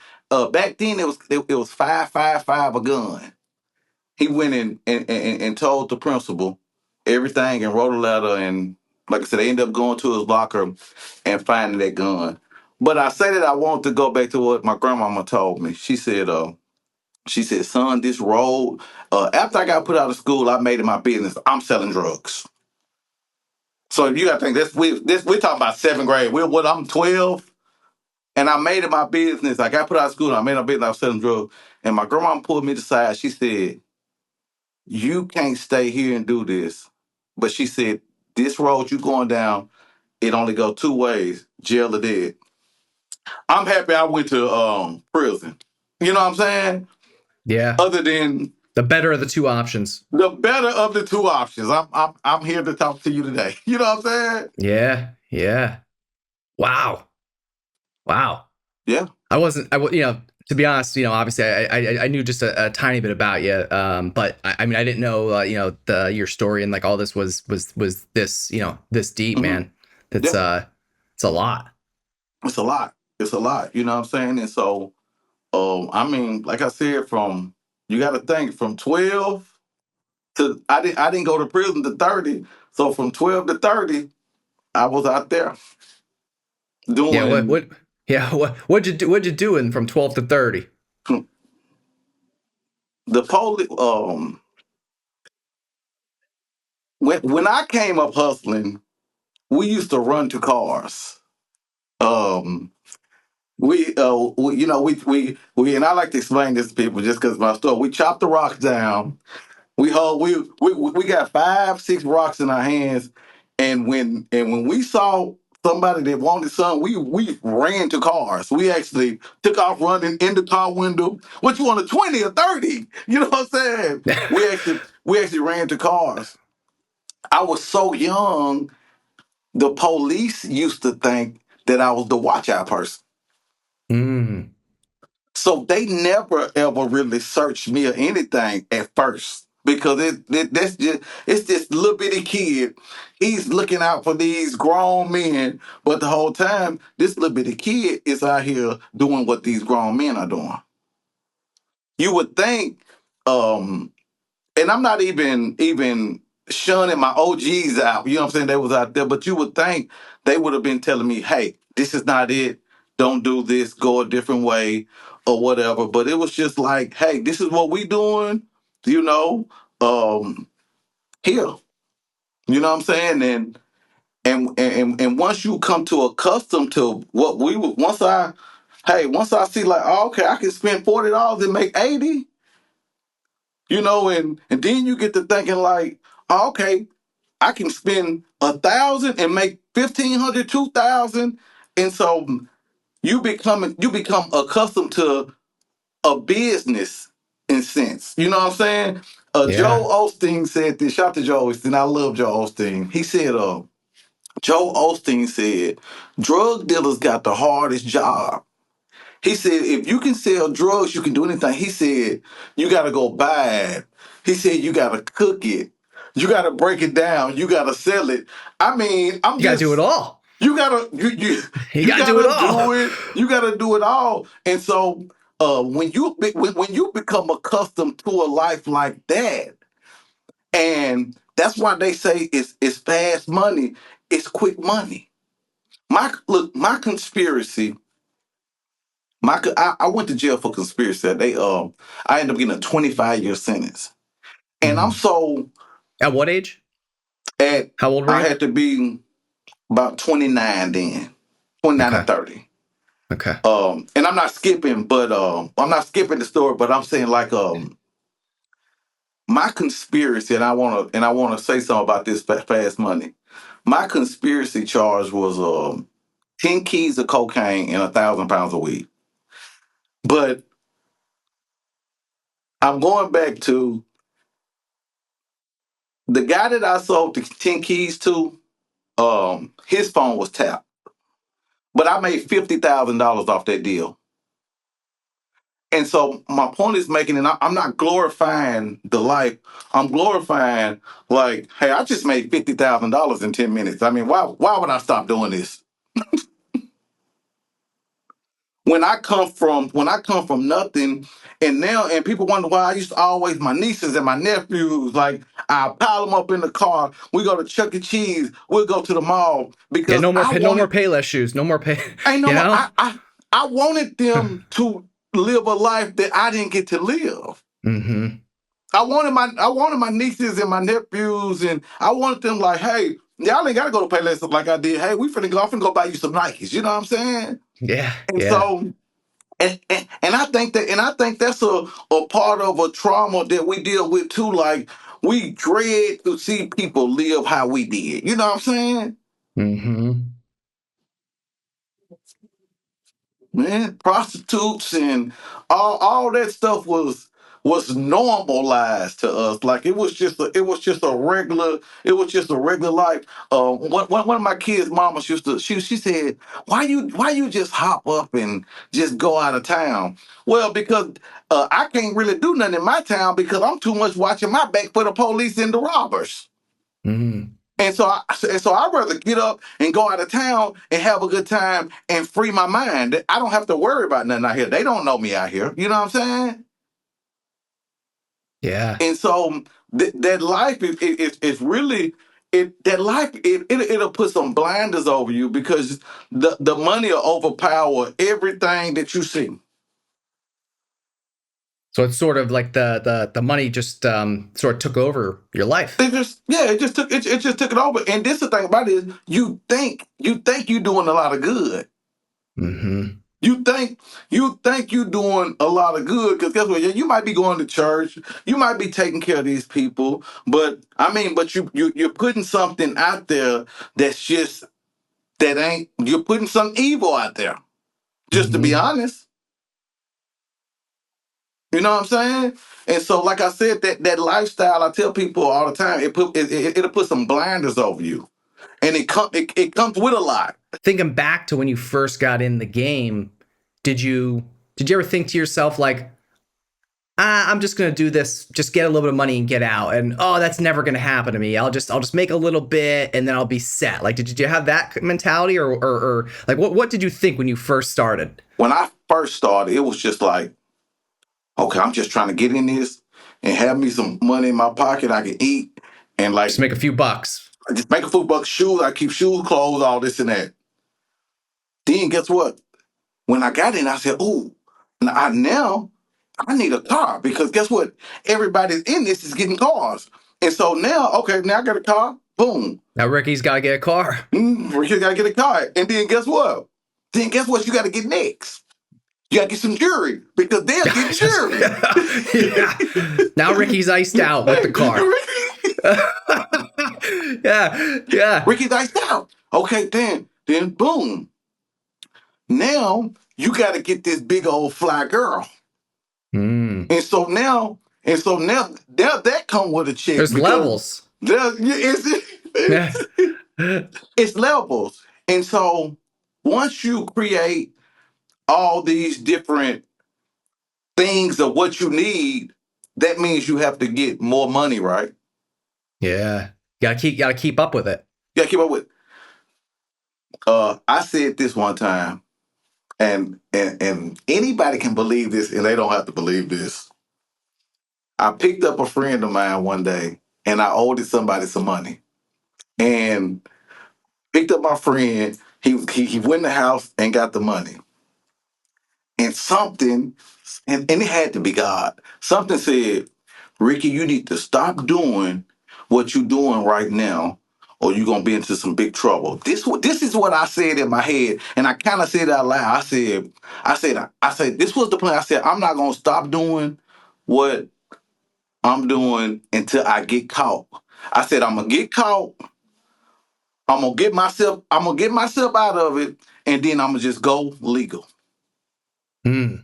back then it was 555 a gun. He went in and told the principal everything and wrote a letter. And like I said, they ended up going to his locker and finding that gun. But I say that I want to go back to what my grandmama told me. She said, son, this road, after I got put out of school, I made it my business. I'm selling drugs. So you got to think we're talking about 7th grade. I'm 12, and I made it my business. I got put out of school. And I made it my business. I was selling drugs, and my grandma pulled me to the side. She said, "You can't stay here and do this." But she said, "This road you going down, it only go 2 ways: jail or dead." I'm happy I went to prison. You know what I'm saying? Yeah. Other than The better of the two options. the better of the two options. I'm here to talk to you today. You know what I'm saying? Yeah. Yeah. Wow. Wow. Yeah. To be honest, obviously I knew just a tiny bit about you. But I mean, I didn't know, your story and like all this was this, this deep, man. That's, it's a lot. It's a lot. It's a lot. You know what I'm saying? And so, I mean, like I said, you got to think from 12 to I didn't go to prison to 30. So from 12 to 30, I was out there Yeah. doing What'd you do in from 12 to 30? the police. When I came up hustling, we used to run to cars. Um, we and I like to explain this to people just because my story. We chopped the rocks down. We got 5, 6 rocks in our hands, and when we saw somebody that wanted something, we ran to cars. We actually took off running in the car window. What you want, a 20 or 30? You know what I'm saying? We actually ran to cars. I was so young, the police used to think that I was the watch out person. Mm. So they never ever really searched me or anything at first because it's this little bitty kid. He's looking out for these grown men, but the whole time this little bitty kid is out here doing what these grown men are doing. You would think, and I'm not even shunning my OGs out. You know what I'm saying? They was out there, but you would think they would have been telling me, "Hey, this is not it. Don't do this. Go a different way, or whatever." But it was just like, "Hey, this is what we doing." You know, here. You know what I'm saying? And once you come to accustomed to what we would, once I see like, oh, okay, I can spend $40 and make 80. You know, and then you get to thinking like, oh, okay, I can spend 1,000 and make 1,500, 2,000, and so you become accustomed to a business in sense. You know what I'm saying? Yeah. Joe Osteen said this. Shout out to Joe Osteen. I love Joe Osteen. He said, Joe Osteen said, drug dealers got the hardest job. He said, if you can sell drugs, you can do anything. He said, you got to go buy it. He said, you got to cook it. You got to break it down. You got to sell it. I mean, You gotta do it all. You gotta you You gotta do it all. do it. You gotta do it all. And so when you become accustomed to a life like that, and that's why they say it's fast money, it's quick money. My conspiracy. I went to jail for conspiracy. I ended up getting a 25-year sentence, and I'm Mhm. so At what age? at How old were I you? had to be about 29 then, 29 or Okay. 30. Okay. And I'm not skipping the story, but I'm saying like my conspiracy, and I wanna say something about this fast money. My conspiracy charge was 10 keys of cocaine and 1,000 pounds of weed. But I'm going back to the guy that I sold the 10 keys to. His phone was tapped, but I made $50,000 off that deal. And so my point is making, and I'm not glorifying the life. I'm glorifying like, hey, I just made $50,000 in 10 minutes. I mean, why would I stop doing this? When I come from nothing, and people wonder why I used to always my nieces and my nephews, like I pile them up in the car. We go to Chuck E. Cheese. We'll go to the mall Yeah, because no more I pay, no more wanted. Payless shoes. No more pay. Ain't no You more. know? I wanted them to live a life that I didn't get to live. Mm-hmm. I wanted my nieces and my nephews, and I wanted them like, hey, y'all ain't gotta go to Payless like I did. Hey, we finna go. I'm finna go buy you some Nikes. You know what I'm saying? Yeah. And Yeah. so, and I think that's a part of a trauma that we deal with too. Like we dread to see people live how we did. You know what I'm saying? Mm-hmm. Man, prostitutes and all that stuff was normalized to us. Like it was just a regular life. One of my kids' mamas she said, why you just hop up and just go out of town? Well, because I can't really do nothing in my town because I'm too much watching my back for the police and the robbers. Mm-hmm. And so I'd rather get up and go out of town and have a good time and free my mind. I don't have to worry about nothing out here. They don't know me out here. You know what I'm saying? Yeah. And so that life is really that life it'll put some blinders over you because the money will overpower everything that you see. So it's sort of like the money just sort of took over your life. It just took it over. And this the thing about it is you think you're doing a lot of good. Mm-hmm. You think you're doing a lot of good because guess what? Yeah, you might be going to church, you might be taking care of these people, but you're putting something out there that's just that ain't you're putting some evil out there. Just to be Mm-hmm. honest, you know what I'm saying? And so, like I said, that lifestyle, I tell people all the time, it'll put some blinders over you, and it comes with a lot. Thinking back to when you first got in the game, did you ever think to yourself like, I'm just gonna do this, just get a little bit of money and get out, and oh, that's never gonna happen to me. I'll just make a little bit and then I'll be set. Like, did you have that mentality, or like what did you think when you first started? When I first started, it was just like, okay, I'm just trying to get in this and have me some money in my pocket I can eat and Just like make a few bucks. just make a food buck shoes. I keep shoes, clothes, all this and that. Then guess what? When I got in, I said, "Ooh, now I need a car because guess what? Everybody in this is getting cars, and so now, okay, now I got a car. Boom, Now Ricky's got to get a car. you gotta get a car, and then guess what? Then guess what? You got to get next. You got to get some jewelry because they'll get jewelry. Yeah. Now Ricky's iced out with the car. Yeah, yeah. Ricky's iced out. Okay, then boom. Now you got to get this big old fly girl. Mm. And so now that come with a check. There's levels. It's, Yeah. it's levels. And so once you create all these different things of what you need, that means you have to get more money, right? Yeah. Gotta keep up with it. You gotta keep up with. I said this one time, and anybody can believe this, and they don't have to believe this. I picked up a friend of mine one day, and I owed somebody some money, and picked up my friend. He went in the house and got the money, and and it had to be God. Something said, "Ricky, you need to stop doing what you're doing right now, or you're gonna be into some big trouble." This is what I said in my head, and I kind of said it out loud. I said, this was the plan. I said, I'm not gonna stop doing what I'm doing until I get caught. I said, I'm gonna get caught. I'm gonna get myself out of it, and then I'm gonna just go legal. Mm.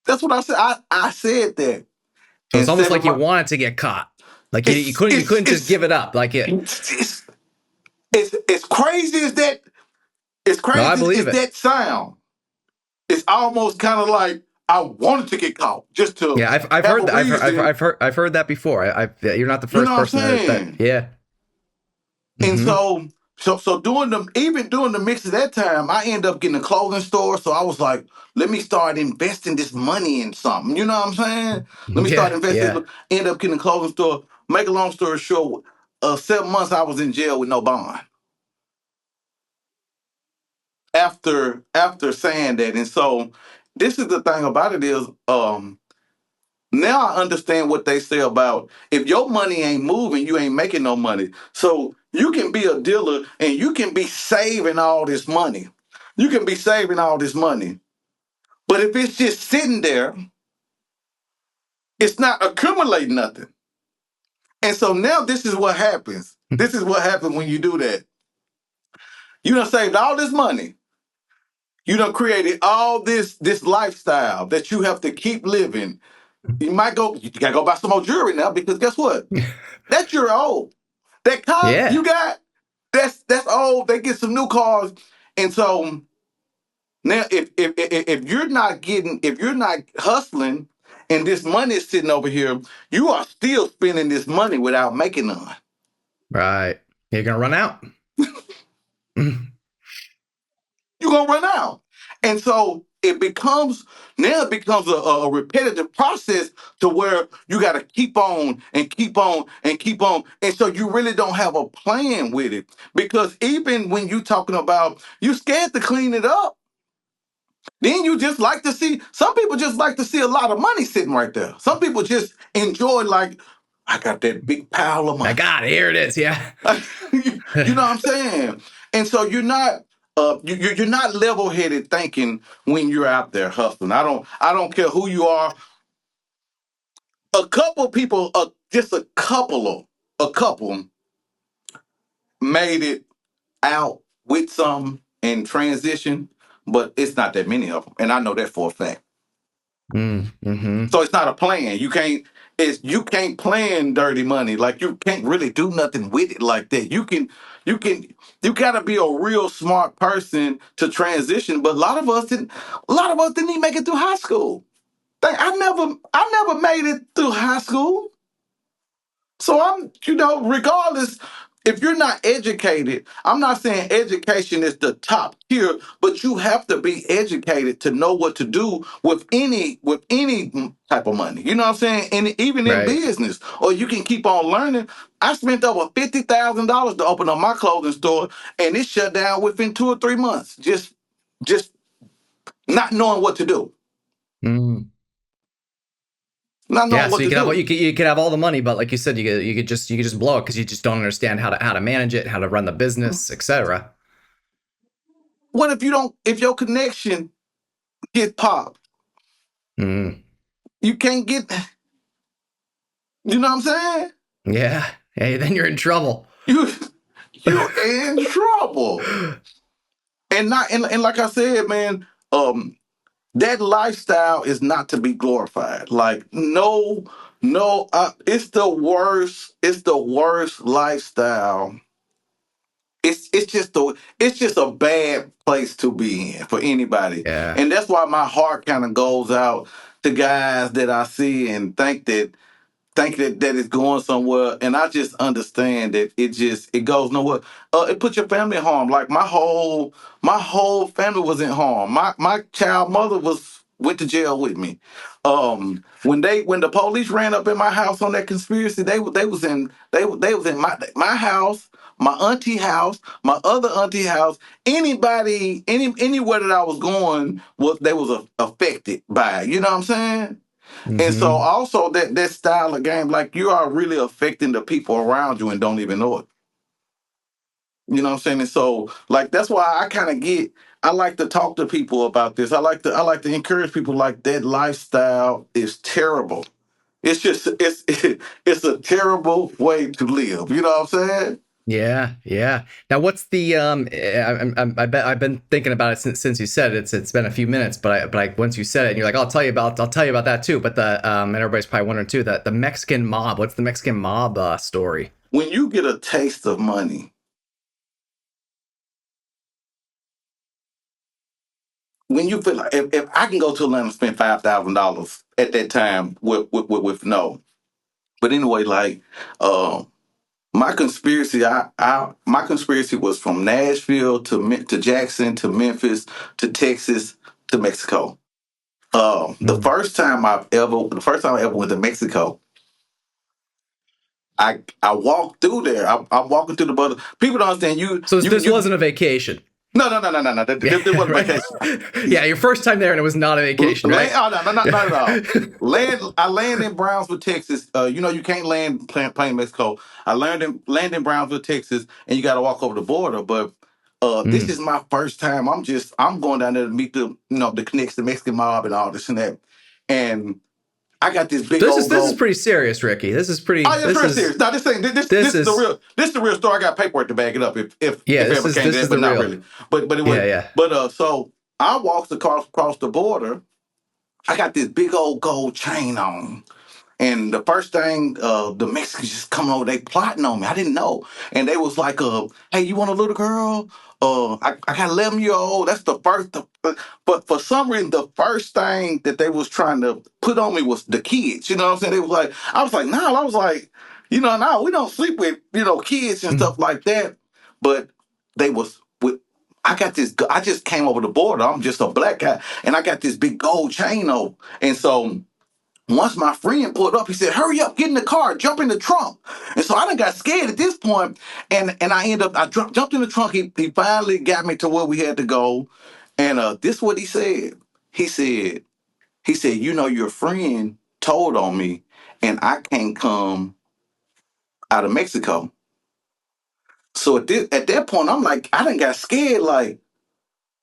That's what I said. I said that. So it's And almost seven like you months. wanted to get caught. Like you It's couldn't just give it up. Like it. it's crazy as that. It's No, I crazy believe as it. that sound. It's almost kind of like I wanted to get caught just to Yeah, I've have heard a that. reason. I've heard that before. You're not the You first know what person I'm that saying? yeah. And Mm-hmm. so doing the mix of that time, I ended up getting a clothing store. So I was like, let me start investing this money in something. You know what I'm saying? Let me start Yeah, investing. yeah. End up getting a clothing store. Make a long story short, 7 months I was in jail with no bond. After saying that, and so this is the thing about it is, now I understand what they say about if your money ain't moving, you ain't making no money. So You can be a dealer and you can be saving all this money. You can be saving all this money. But if it's just sitting there, it's not accumulating nothing. And so now this is what happens. This is what happens when you do that. You done saved all this money. You done created all this lifestyle that you have to keep living. You gotta go buy some more jewelry now because guess what? That jewelry old. That car Yeah. you got, that's old. They get some new cars. And so now if you're not hustling and this money is sitting over here, you are still spending this money without making none. Right. You're gonna run out. You're gonna run out. And so it becomes a repetitive process to where you got to keep on and keep on and keep on. And so you really don't have a plan with it because even when you talking about you scared to clean it up, then you just like to see, some people just like to see a lot of money sitting right there. Some people just enjoy like, I got that big pile of money. I got it. Here it is. Yeah. You know what I'm saying? And so you're not you're not level-headed thinking when you're out there hustling. I don't care who you are. A couple people, just a couple made it out with some in transition, but it's not that many of them, and I know that for a fact. Mm-hmm. So it's not a plan. You can't plan dirty money. Like you can't really do nothing with it like that. You gotta be a real smart person to transition. But a lot of us didn't even make it through high school. I never made it through high school. So regardless, if you're not educated, I'm not saying education is the top tier, but you have to be educated to know what to do with any type of money. You know what I'm saying? And even in Right. business, or you can keep on learning. I spent over $50,000 to open up my clothing store, and it shut down within 2 or 3 months. Just not knowing what to do. Mm. Not knowing Yeah, so what you to could do. have you could have all the money, but like you said, you could just blow it because you just don't understand how to manage it, how to run the business, etc. What if your connection gets popped? Mm. You can't get, you know what I'm saying? Yeah. Hey, then you're in trouble. You're in trouble. And like I said, man, that lifestyle is not to be glorified. Like it's the worst lifestyle. It's just a bad place to be in for anybody. Yeah. And that's why my heart kind of goes out to guys that I see and think that it's going somewhere, and I just understand that it goes nowhere. It puts your family in harm. Like my whole family was in harm. My child mother went to jail with me. When the police ran up in my house on that conspiracy, they was in my house, my auntie house, my other auntie house. Anywhere that I was going they was affected by it. You know what I'm saying? And so Mm-hmm. also that style of game, like you are really affecting the people around you and don't even know it. You know what I'm saying? And so like that's why I like to talk to people about this. I like to encourage people like that lifestyle is terrible. It's just it's a terrible way to live. You know what I'm saying? Yeah, yeah. Now, what's the I bet I've been thinking about it since you said it. It's been a few minutes, but once you said it, and you're like, I'll tell you about that too. But and everybody's probably wondering too that the Mexican mob. What's the Mexican mob story? When you get a taste of money, when you feel like if I can go to Atlanta and spend $5,000 at that time with no. But anyway, like my conspiracy, my conspiracy was from Nashville to Jackson to Memphis to Texas to Mexico. The Mm. first time I ever went to Mexico, I walked through there. I'm walking through the border. People don't understand you. So this You wasn't a vacation. No. This wasn't right. vacation. Yeah, your first time there and it was not a vacation, right? Oh, no, not at all. I land in Brownsville, Texas. You can't land plain Mexico. I land in Brownsville, Texas, and you got to walk over the border. But this Mm. is my first time. I'm going down there to meet the connects, the Mexican mob, and all this and that. And I got this big old This is gold. pretty serious, Ricky. This is pretty. Oh, yeah, it's real serious. No, this is the real story. I got paperwork to back it up if ever came to that, but not real. really. But it was. Yeah. But so I walked across the border. I got this big old gold chain on. And the first thing, the Mexicans just come over, they plotting on me. I didn't know. And they was like, hey, you want a little girl? I got 11-year-old. That's the first. But for some reason, the first thing that they was trying to put on me was the kids. You know what I'm saying? They was like, I was like, no. I was like, no, we don't sleep with, kids and Mm. stuff like that. But they was with, I just came over the border. I'm just a black guy. And I got this big gold chain on. And so once my friend pulled up, he said, hurry up, get in the car, jump in the trunk. And so I done got scared at this point, and I jumped in the trunk. He finally got me to where we had to go. And this is what he said. He said, your friend told on me, and I can't come out of Mexico. So at that point, I'm like, I done got scared, like,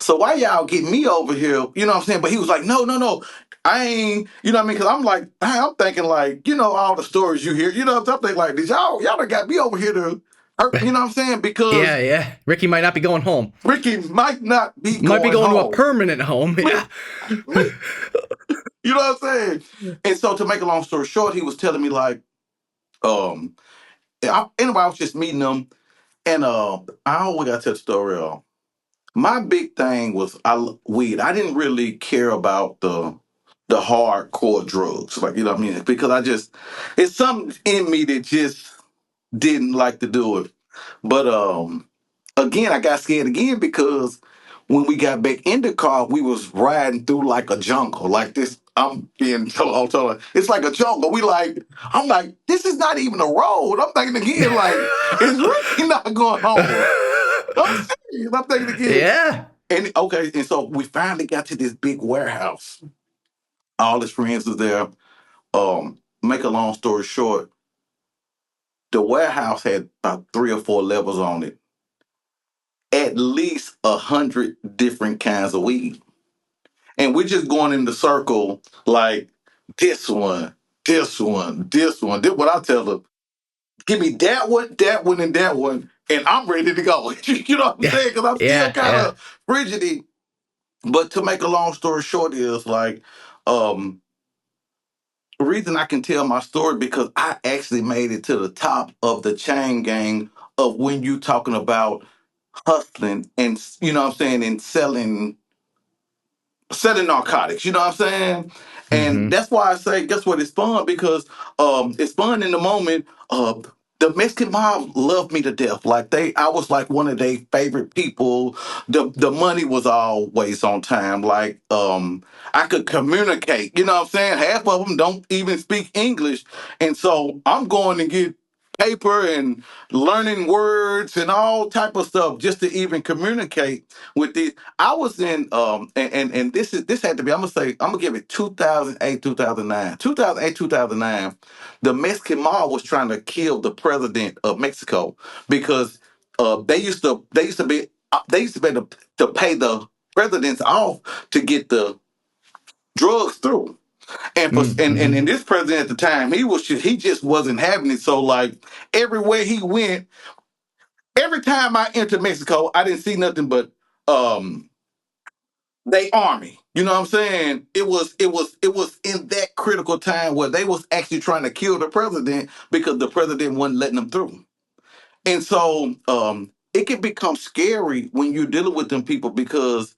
so why y'all get me over here? You know what I'm saying? But he was like, no. I ain't, you know what I mean? Because I'm like, I'm thinking like, all the stories you hear, I'm thinking like, did y'all done got me over here to hurt, you know what I'm saying? Because Yeah. Ricky might not be going home. Ricky might not be Might be going home. to a permanent home. Yeah. You know what I'm saying? And so to make a long story short, he was telling me like, anyway, I was just meeting them, and I always got to tell the story. My big thing was weed. I didn't really care about the hardcore drugs, like, you know what I mean, because it's something in me that just didn't like to do it. But again, I got scared again because when we got back in the car, we was riding through like a jungle, like this. I'm being told it's like a jungle. I'm like, this is not even a road. I'm thinking again, like, is Ricky not going home? I'm serious. I'm thinking again. Yeah. And so we finally got to this big warehouse. All his friends was there. Make a long story short, the warehouse had about 3 or 4 levels on it. At least 100 different kinds of weed. And we're just going in the circle like this one, this one, this one. This what I tell them. Give me that one, and that one, and I'm ready to go. You know what I'm saying? Because I'm still kind of frigid. But to make a long story short is like, the reason I can tell my story because I actually made it to the top of the chain gang of when you talking about hustling and, you know what I'm saying, and selling narcotics, you know what I'm saying? And Mm-hmm. that's why I say, guess what? It's fun because it's fun in the moment. The Mexican mob loved me to death. Like I was like one of their favorite people. The money was always on time. Like I could communicate. You know what I'm saying? Half of them don't even speak English, and so I'm going to get paper and learning words and all type of stuff just to even communicate with these. I was in and this had to be, I'm gonna give it 2008, 2009. 2008, 2009, the Mexican mob was trying to kill the president of Mexico because they used to be able to pay the presidents off to get the drugs through. And for and this president at the time, he just wasn't having it. So like everywhere he went, every time I entered Mexico, I didn't see nothing but they army. You know what I'm saying? It was in that critical time where they was actually trying to kill the president because the president wasn't letting them through. And so it can become scary when you're dealing with them people because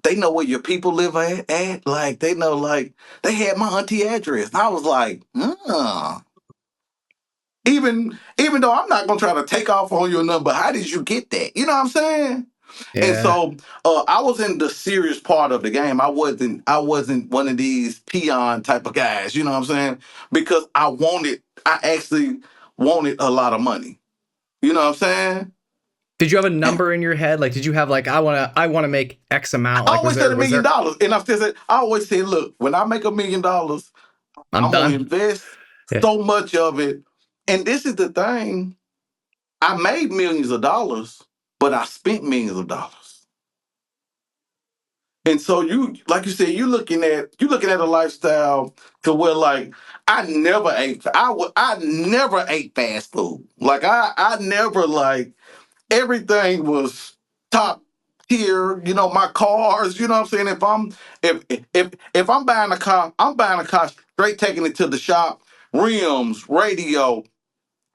they know where your people live at. Like they know, like they had my auntie address. And I was like, even though I'm not gonna try to take off on your number, how did you get that? You know what I'm saying? And Yeah. so I was in the serious part of the game. I wasn't one of these peon type of guys, you know what I'm saying? Because I actually wanted a lot of money. You know what I'm saying? Did you have a number in your head? Like, did you have like, I want to make X amount? I Like, always said $1 million, and I always said, look, when I make $1 million, I'm I'm gonna done. invest Yeah. so much of it. And this is the thing: I made millions of dollars, but I spent millions of dollars. And so you, like you said, you're looking at a lifestyle to where like I never ate fast food. Like I never like everything was top tier. You know, my cars. You know what I'm saying? If I'm buying a car, I'm buying a car straight, taking it to the shop, rims, radio.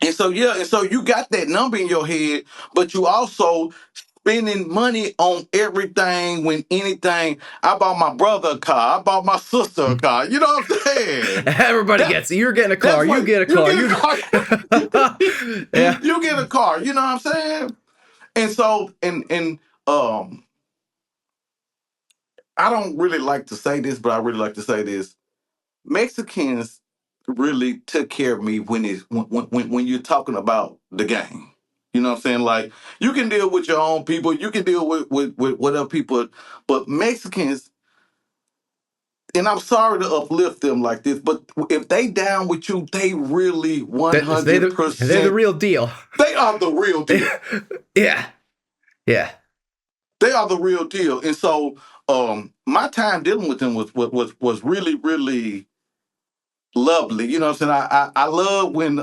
And so yeah, and so you got that number in your head, but you also spending money on everything. When anything, I bought my brother a car, I bought my sister a car. You know what I'm saying? Everybody That- gets it. You're getting a car. that's You what get a car. you get a car. Yeah. You get a car. You know what I'm saying? And so um, I don't really like to say this, but I really like to say this. Mexicans really took care of me when you're talking about the game. You know what I'm saying? Like you can deal with your own people, you can deal with whatever people, but Mexicans, and I'm sorry to uplift them like this, but if they down with you, they really They're the 100%. real deal. They are the real deal. Yeah. Yeah. They are the real deal. And so my time dealing with them was really, really lovely. You know what I'm saying? I love when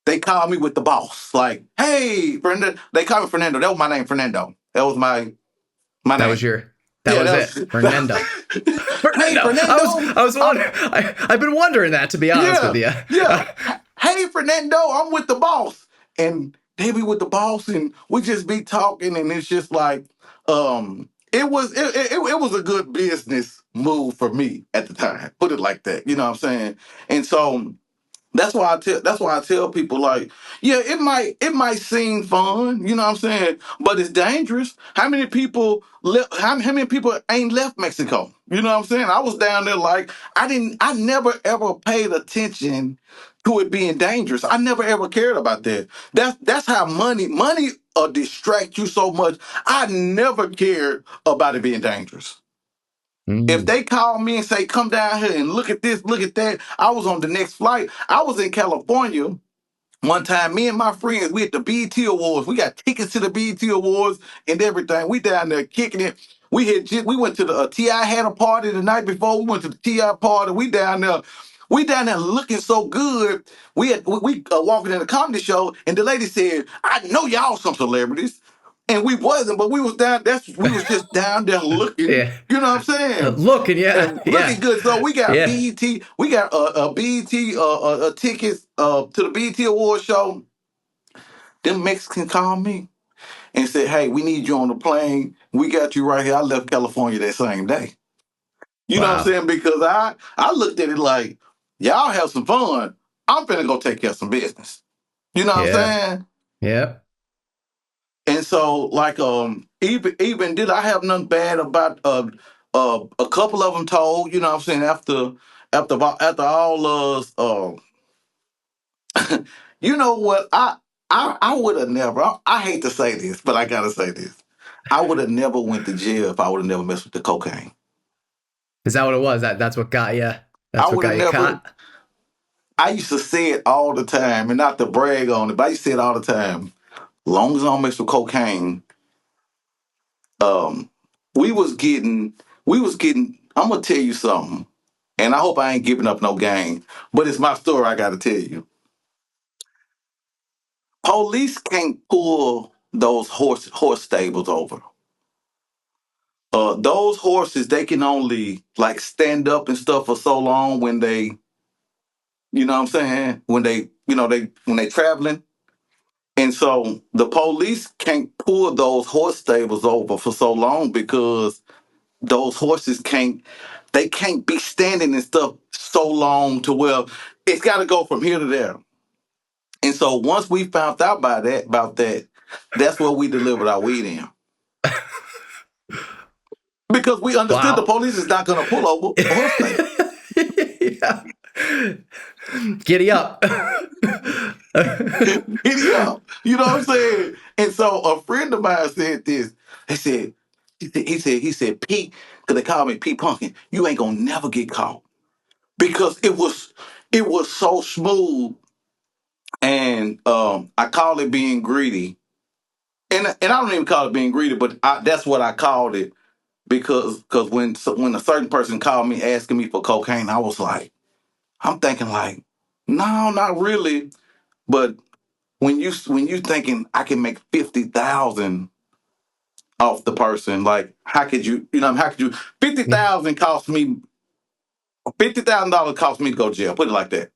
they call me with the boss. Like, hey, Fernando. They call me Fernando. That was my name, Fernando. That was my That name. was it. Fernando. Hey, Fernando. Fernando. I was wondering. I've been wondering that, to be honest with you. Yeah. Hey, Fernando, I'm with the boss. And they be with the boss and we just be talking and it's just like, it was a good business move for me at the time. Put it like that. You know what I'm saying? And so that's why I tell people like, yeah, it might seem fun, you know what I'm saying, but it's dangerous. How many people left? How many people ain't left Mexico? You know what I'm saying? I was down there like I never ever paid attention to it being dangerous. I never ever cared about that. That's how money distract you so much. I never cared about it being dangerous. If they call me and say, come down here and look at this, look at that, I was on the next flight. I was in California one time. Me and my friends, we at the BET Awards. We got tickets to the BET Awards and everything. We down there kicking it. We went to the T.I. had a party the night before. We went to the T.I. party. We down there. We down there looking so good. We walking in a comedy show, and the lady said, "I know y'all some celebrities." And we wasn't, but we was down. We was just down there looking. Yeah. You know what I'm saying? Looking, yeah. And looking good. So we got Yeah. BET. We got a BET tickets to the BET Award show. Them Mexicans called me and said, "Hey, we need you on the plane. We got you right here." I left California that same day. You know what I'm Wow. saying? Because I looked at it like, y'all have some fun. I'm finna go take care of some business. You know what I'm saying? Yeah. And so, like, even did I have nothing bad about a couple of them told, you know what I'm saying, after all you know what, I would have never, I hate to say this, but I gotta say this. I would have never went to jail if I would have never messed with the cocaine. Is that what it was? That's what got you? That's I what would got have you never, caught? I used to say it all the time, and not to brag on it, but I used to say it all the time. Long as I don't mess with cocaine, um, we was getting, I'm gonna tell you something, and I hope I ain't giving up no game, but it's my story I gotta tell you. Police can't pull those horse stables over. Those horses, they can only like stand up and stuff for so long when they, you know what I'm saying? When they, when they traveling. And so the police can't pull those horse stables over for so long because those horses they can't be standing and stuff so long to where it's got to go from here to there. And so once we found out about that, that's where we delivered our weed in. Because we understood the Wow. police is not going to pull over a horse stable. Yeah. Giddy up. Video. You know what I'm saying? And so a friend of mine said this. They said, he said, Pete, because they call me Pete Pumpkin, you ain't gonna never get caught. Because it was so smooth. And I call it being greedy. And I don't even call it being greedy, but that's what I called it because when a certain person called me asking me for cocaine, I was like, I'm thinking like, no, not really. But when you thinking I can make 50,000 off the person, like how could you, how could you 50,000 cost me $50,000 cost me to go to jail. Put it like that.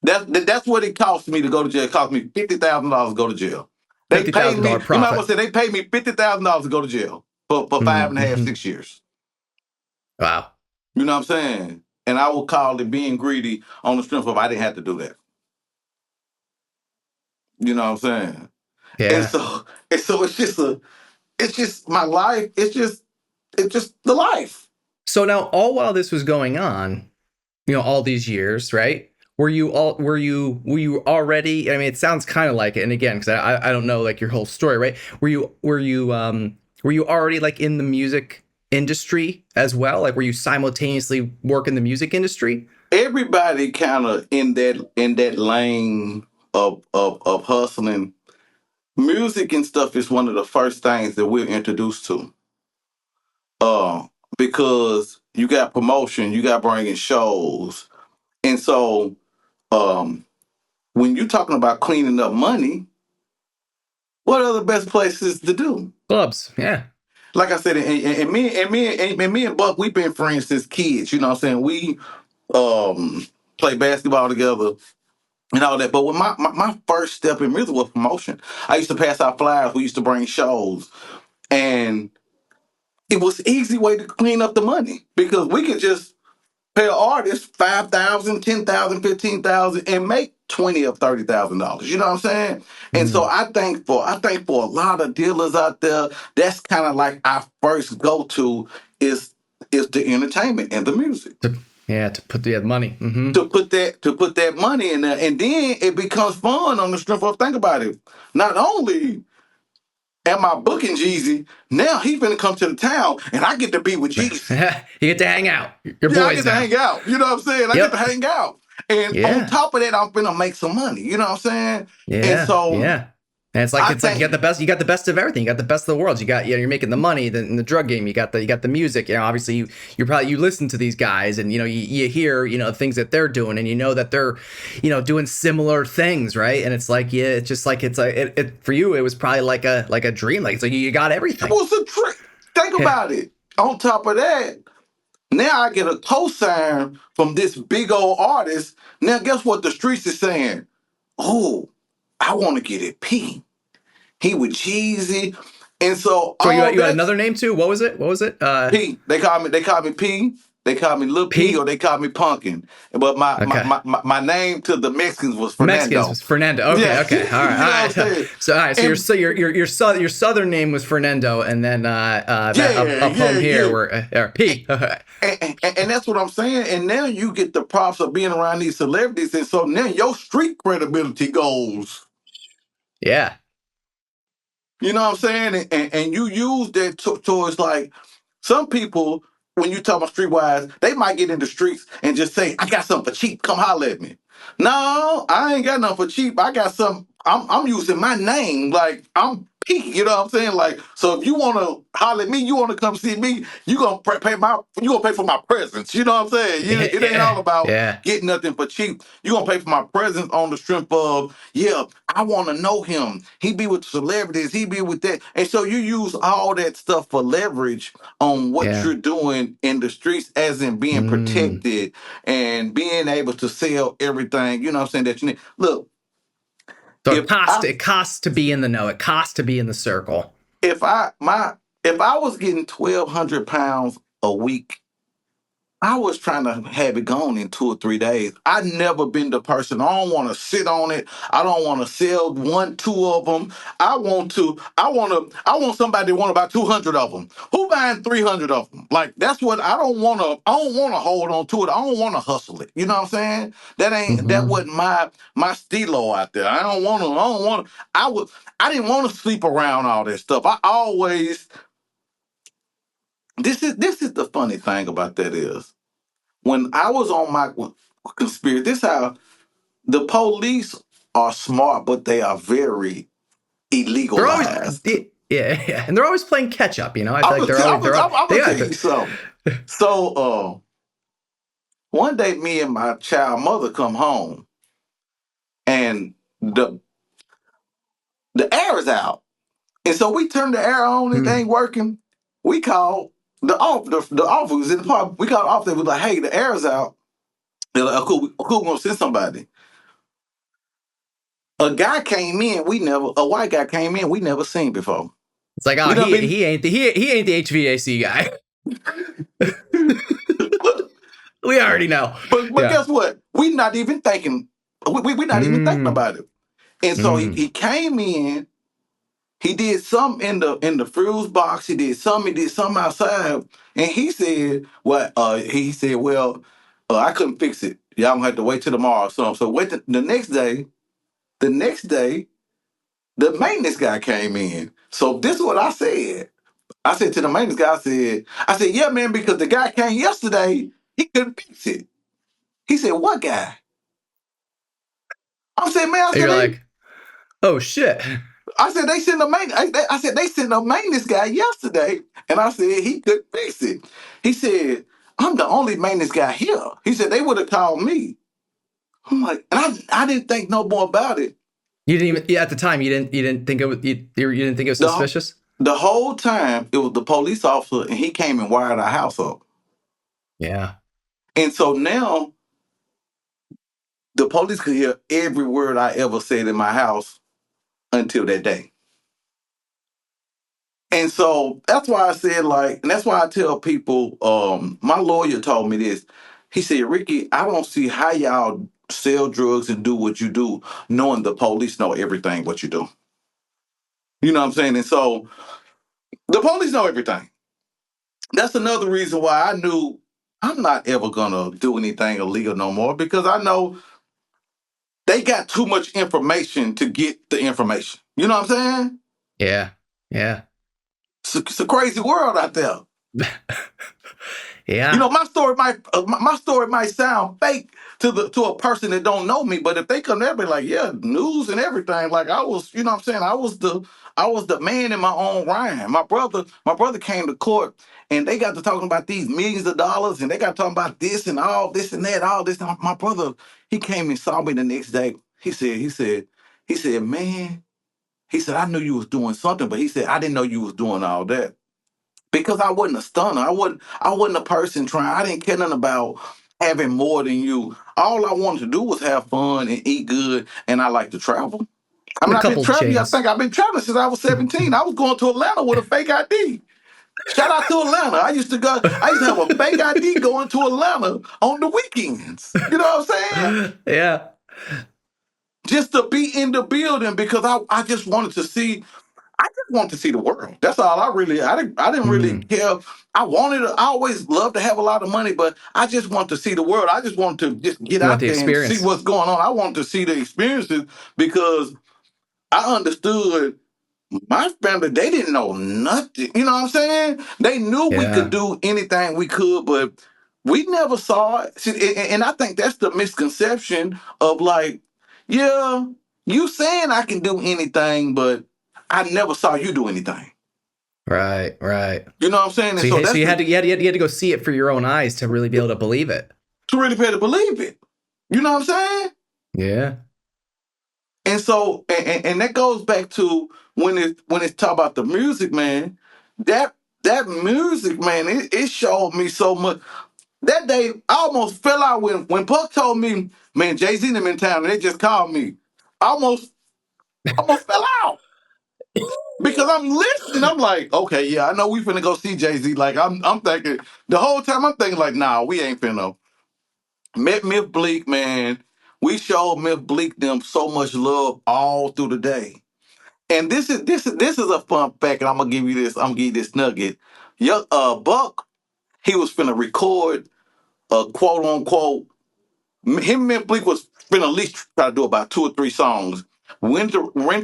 That's what it cost me to go to jail. It cost me $50,000 to go to jail. They paid me. $50,000 You might well profit. say they paid me $50,000 to go to jail for five and a half, Mm-hmm. 6 years. Wow. You know what I'm saying? And I would call it being greedy on the strength of I didn't have to do that. You know what I'm saying? And Yeah. so it's just my life. It's just the life. So now, all while this was going on, all these years, right? Were you already? I mean, it sounds kind of like it. And again, because I don't know like your whole story, right? Were you already like in the music industry as well? Like, were you simultaneously working the music industry? Everybody kind of in that lane of hustling. Music and stuff is one of the first things that we're introduced to. Uh, because you got promotion, you got bringing shows, and so um, when you're talking about cleaning up money, what are the best places to do? Clubs, yeah. Like I said, and me and Buck, we've been friends since kids. You know what I'm saying? We play basketball together and all that. But when my first step in music was promotion, I used to pass out flyers. We used to bring shows, and it was an easy way to clean up the money because we could just pay an artist 5,000, 10,000, 15,000, and make $20,000 or $30,000. You know what I'm saying? And so Mm. I think for a lot of dealers out there, that's kind of like our first go to is the entertainment and the music. To put the money. Mm-hmm. To put that money in there, and then it becomes fun on the strength of think about it. Not only am I booking Jeezy, now he finna come to the town, and I get to be with Jeezy. You get to hang out. Your Yeah, I boys get to now. hang out. You know what I'm saying? I get to Yep. hang out. And on Yeah. top of that, I'm finna make some money. You know what I'm saying? And Yeah. so Yeah. And it's like I you got think the best. You got the best of everything. You got the best of the worlds. You got you're making the money in the drug game. You got the music. Obviously you listen to these guys and you hear things that they're doing and that they're doing similar things, right? And it's like it's just like it's like it for you. It was probably like a dream. Like so you got it everything. was a trick. Think Yeah. about it. On top of that, now I get a cosign from this big old artist. Now guess what the streets is saying? Oh, I want to get it P. He with Jeezy. And so So all you got that's another name too? What was it? What was it? P. They call me P. They call me Lil P or P. they call me Pumpkin. But my my, Okay. my, my my name to the Mexicans was The Mexicans Fernando. was Fernando. Okay, Yeah. okay, all You know right, what I'm all right. saying? So, all right, so And your southern name was Fernando, and then that yeah, up home yeah, here yeah. were P. And that's what I'm saying. And now you get the props of being around these celebrities. And so now your street credibility goes. Yeah, You know what I'm saying? And you use that towards like some people, when you talk about streetwise, they might get in the streets and just say, I got something for cheap. Come holler at me. No, I ain't got nothing for cheap. I got something. I'm using my name. Like I'm Pete. You know what I'm saying? Like, so if you wanna holler at me, you wanna come see me, you gonna pay for my presence. You know what I'm saying? It ain't all yeah, about yeah, getting nothing for cheap. You gonna pay for my presence on the strength of, yeah, I wanna know him. He be with celebrities, he be with that. And so you use all that stuff for leverage on what yeah. you're doing in the streets, as in being Mm. protected and being able to sell everything, you know what I'm saying, that you need. Look, So if I it costs to be in the know. It costs to be in the circle. if I was getting 1,200 pounds a week, I was trying to have it gone in 2 or 3 days. I never been the person. I don't want to sit on it. I don't want to sell one, two of them. I want somebody to want about 200 of them. Who buying 300 of them? Like, that's what I don't want to, I don't want to hold on to it. I don't want to hustle it. You know what I'm saying? That Mm-hmm. wasn't my stilo out there. I didn't want to sleep around all that stuff. This is the funny thing about that is, when I was on my conspiracy, this how the police are smart, but they are very They're always, illegalized. yeah, and they're always playing catch up. You know, I feel I'm like gonna, they're t- always I'm gonna, I'm, I'm they gonna are. tell you something. So, one day, me and my child mother come home, and the air is out, and so we turn the air on. It Hmm. ain't working. We call the office in the park. We call the office. We like, hey, the air is out. They're like, oh, cool, cool, we're gonna send somebody. A guy came in, a white guy came in, we never seen before. It's like, We oh, done been, he ain't the HVAC guy. but, We already know. but Yeah. guess what? We not even thinking, we not even thinking Mm, about it. And so mm. he came in, he did something in the fuse box, he did something outside, and he said, I couldn't fix it. Y'all gonna have to wait till tomorrow or something. So the next day, the maintenance guy came in. So this is what I said. I said to the maintenance guy, I said, yeah, man, because the guy came yesterday, he couldn't fix it. He said, what guy? I said, man, And you're like, oh shit. I said they sent a maintenance. I said they sent a maintenance guy yesterday, and I said he couldn't fix it. He said, I'm the only maintenance guy here. He said they would have called me. I'm like, and I didn't think no more about it. You didn't even, yeah, at the time you didn't think it was you didn't think it was The suspicious. the whole time it was the police officer, and he came and wired our house up. Yeah. And so now the police could hear every word I ever said in my house until that day. And so that's why I said, like, and that's why I tell people, my lawyer told me this. He said, Ricky, I don't see how y'all sell drugs and do what you do, knowing the police know everything what you do. You know what I'm saying? And so the police know everything. That's another reason why I knew I'm not ever gonna do anything illegal no more, because I know they got too much information to get the information. You know what I'm saying? Yeah. Yeah. It's a crazy world out there. You Yeah. know, my story might sound fake to a person that don't know me, but if they come there, be like, yeah, news and everything. Like, I was, you know what I'm saying? I was the man in my own rhyme. My brother came to court, and they got to talking about these millions of dollars, and they got to talking about this and all this and that, all this. And my brother, he came and saw me the next day. He said, man, he said, I knew you was doing something, but he said, I didn't know you was doing all that. Because I wasn't a stunner. I wasn't a person trying. I didn't care nothing about having more than you. All I wanted to do was have fun and eat good, and I like to travel. I And mean, a I've been couple of traveling. I chains. think I've been traveling since I was 17. I was going to Atlanta with a fake ID. Shout out to Atlanta. I used to have a fake ID going to Atlanta on the weekends. You know what I'm saying? Yeah. Just to be in the building, because I just wanted to see. I just want to see the world. That's all I didn't really Mm. care. I always loved to have a lot of money, but I just want to see the world. I just want to just get You want out the there and see experience. what's going on. I want to see the experiences, because I understood my family, they didn't know nothing. You know what I'm saying? They knew we could Yeah. do anything we could, but we never saw it. See, and I think that's the misconception of, like, yeah, you saying I can do anything, but I never saw you do anything. Right. Right. You know what I'm saying? And So so you, so that's you had to you had to go see it for your own eyes to really be able to believe it. to really pay to believe it. You know what I'm saying? Yeah. And so, and that goes back to when it's talk about the music, man. That music, man, it showed me so much. That day, I almost fell out when Puck told me, man, Jay-Z them in town, and they just called me. I almost fell out. Because I'm listening. I'm like, okay, yeah, I know we finna go see Jay-Z. Like, I'm thinking, the whole time I'm thinking, like, nah, we ain't finna. Met Myth Bleak, man. We showed Myth Bleak them so much love all through the day. And this is a fun fact, and I'm gonna give you this. I'm gonna give you this nugget. Young Buck, he was finna record a quote unquote. Him and Myth Bleak was finna at least try to do about 2 or 3 songs. Rent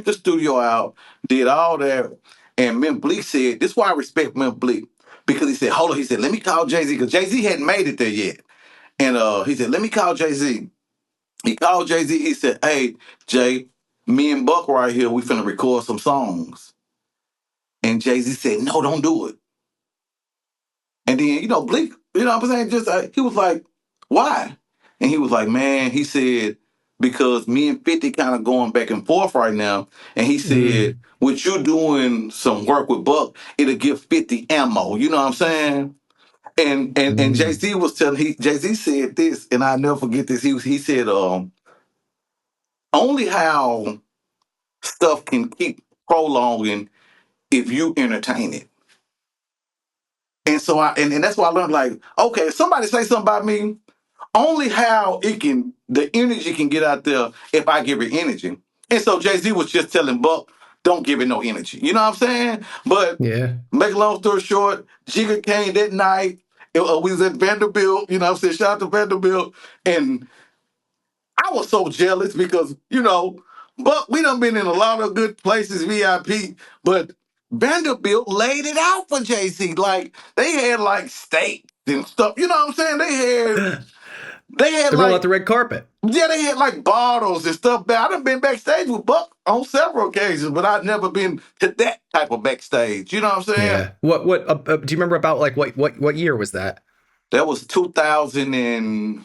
the studio out, did all that, and Myth Bleak said, "This is why I respect Myth Bleak." Because he said, hold on, he said, let me call Jay-Z, because Jay-Z hadn't made it there yet. And he said, let me call Jay-Z. He called Jay-Z. He said, hey, Jay, me and Buck right here, we finna record some songs. And Jay-Z said, no, don't do it. And then, Bleak, what I'm saying? Just he was like, why? And he was like, man, he said, because me and 50 kind of going back and forth right now. And he said, with you doing some work with Buck, it'll give 50 ammo. You know what I'm saying? And Jay-Z was telling Jay-Z said this, and I never forget this. He said, only how stuff can keep prolonging if you entertain it. And so and that's why I learned, like, okay, if somebody say something about me, only how the energy can get out there if I give it energy. And so Jay-Z was just telling Buck, don't give it no energy. You know what I'm saying? But Yeah. make a long story short, Jigga came that night. We was at Vanderbilt, you know what I'm saying? Shout out to Vanderbilt. And I was so jealous because, but we done been in a lot of good places, VIP, but Vanderbilt laid it out for Jay-Z. Like, they had like steak and stuff. You know what I'm saying? They had They roll out like, the red carpet. yeah, they had like bottles and stuff there. I done been backstage with Buck on several occasions, but I've never been to that type of backstage. You know what I'm saying? Yeah. What do you remember about, like, what year was that? That was 2000 and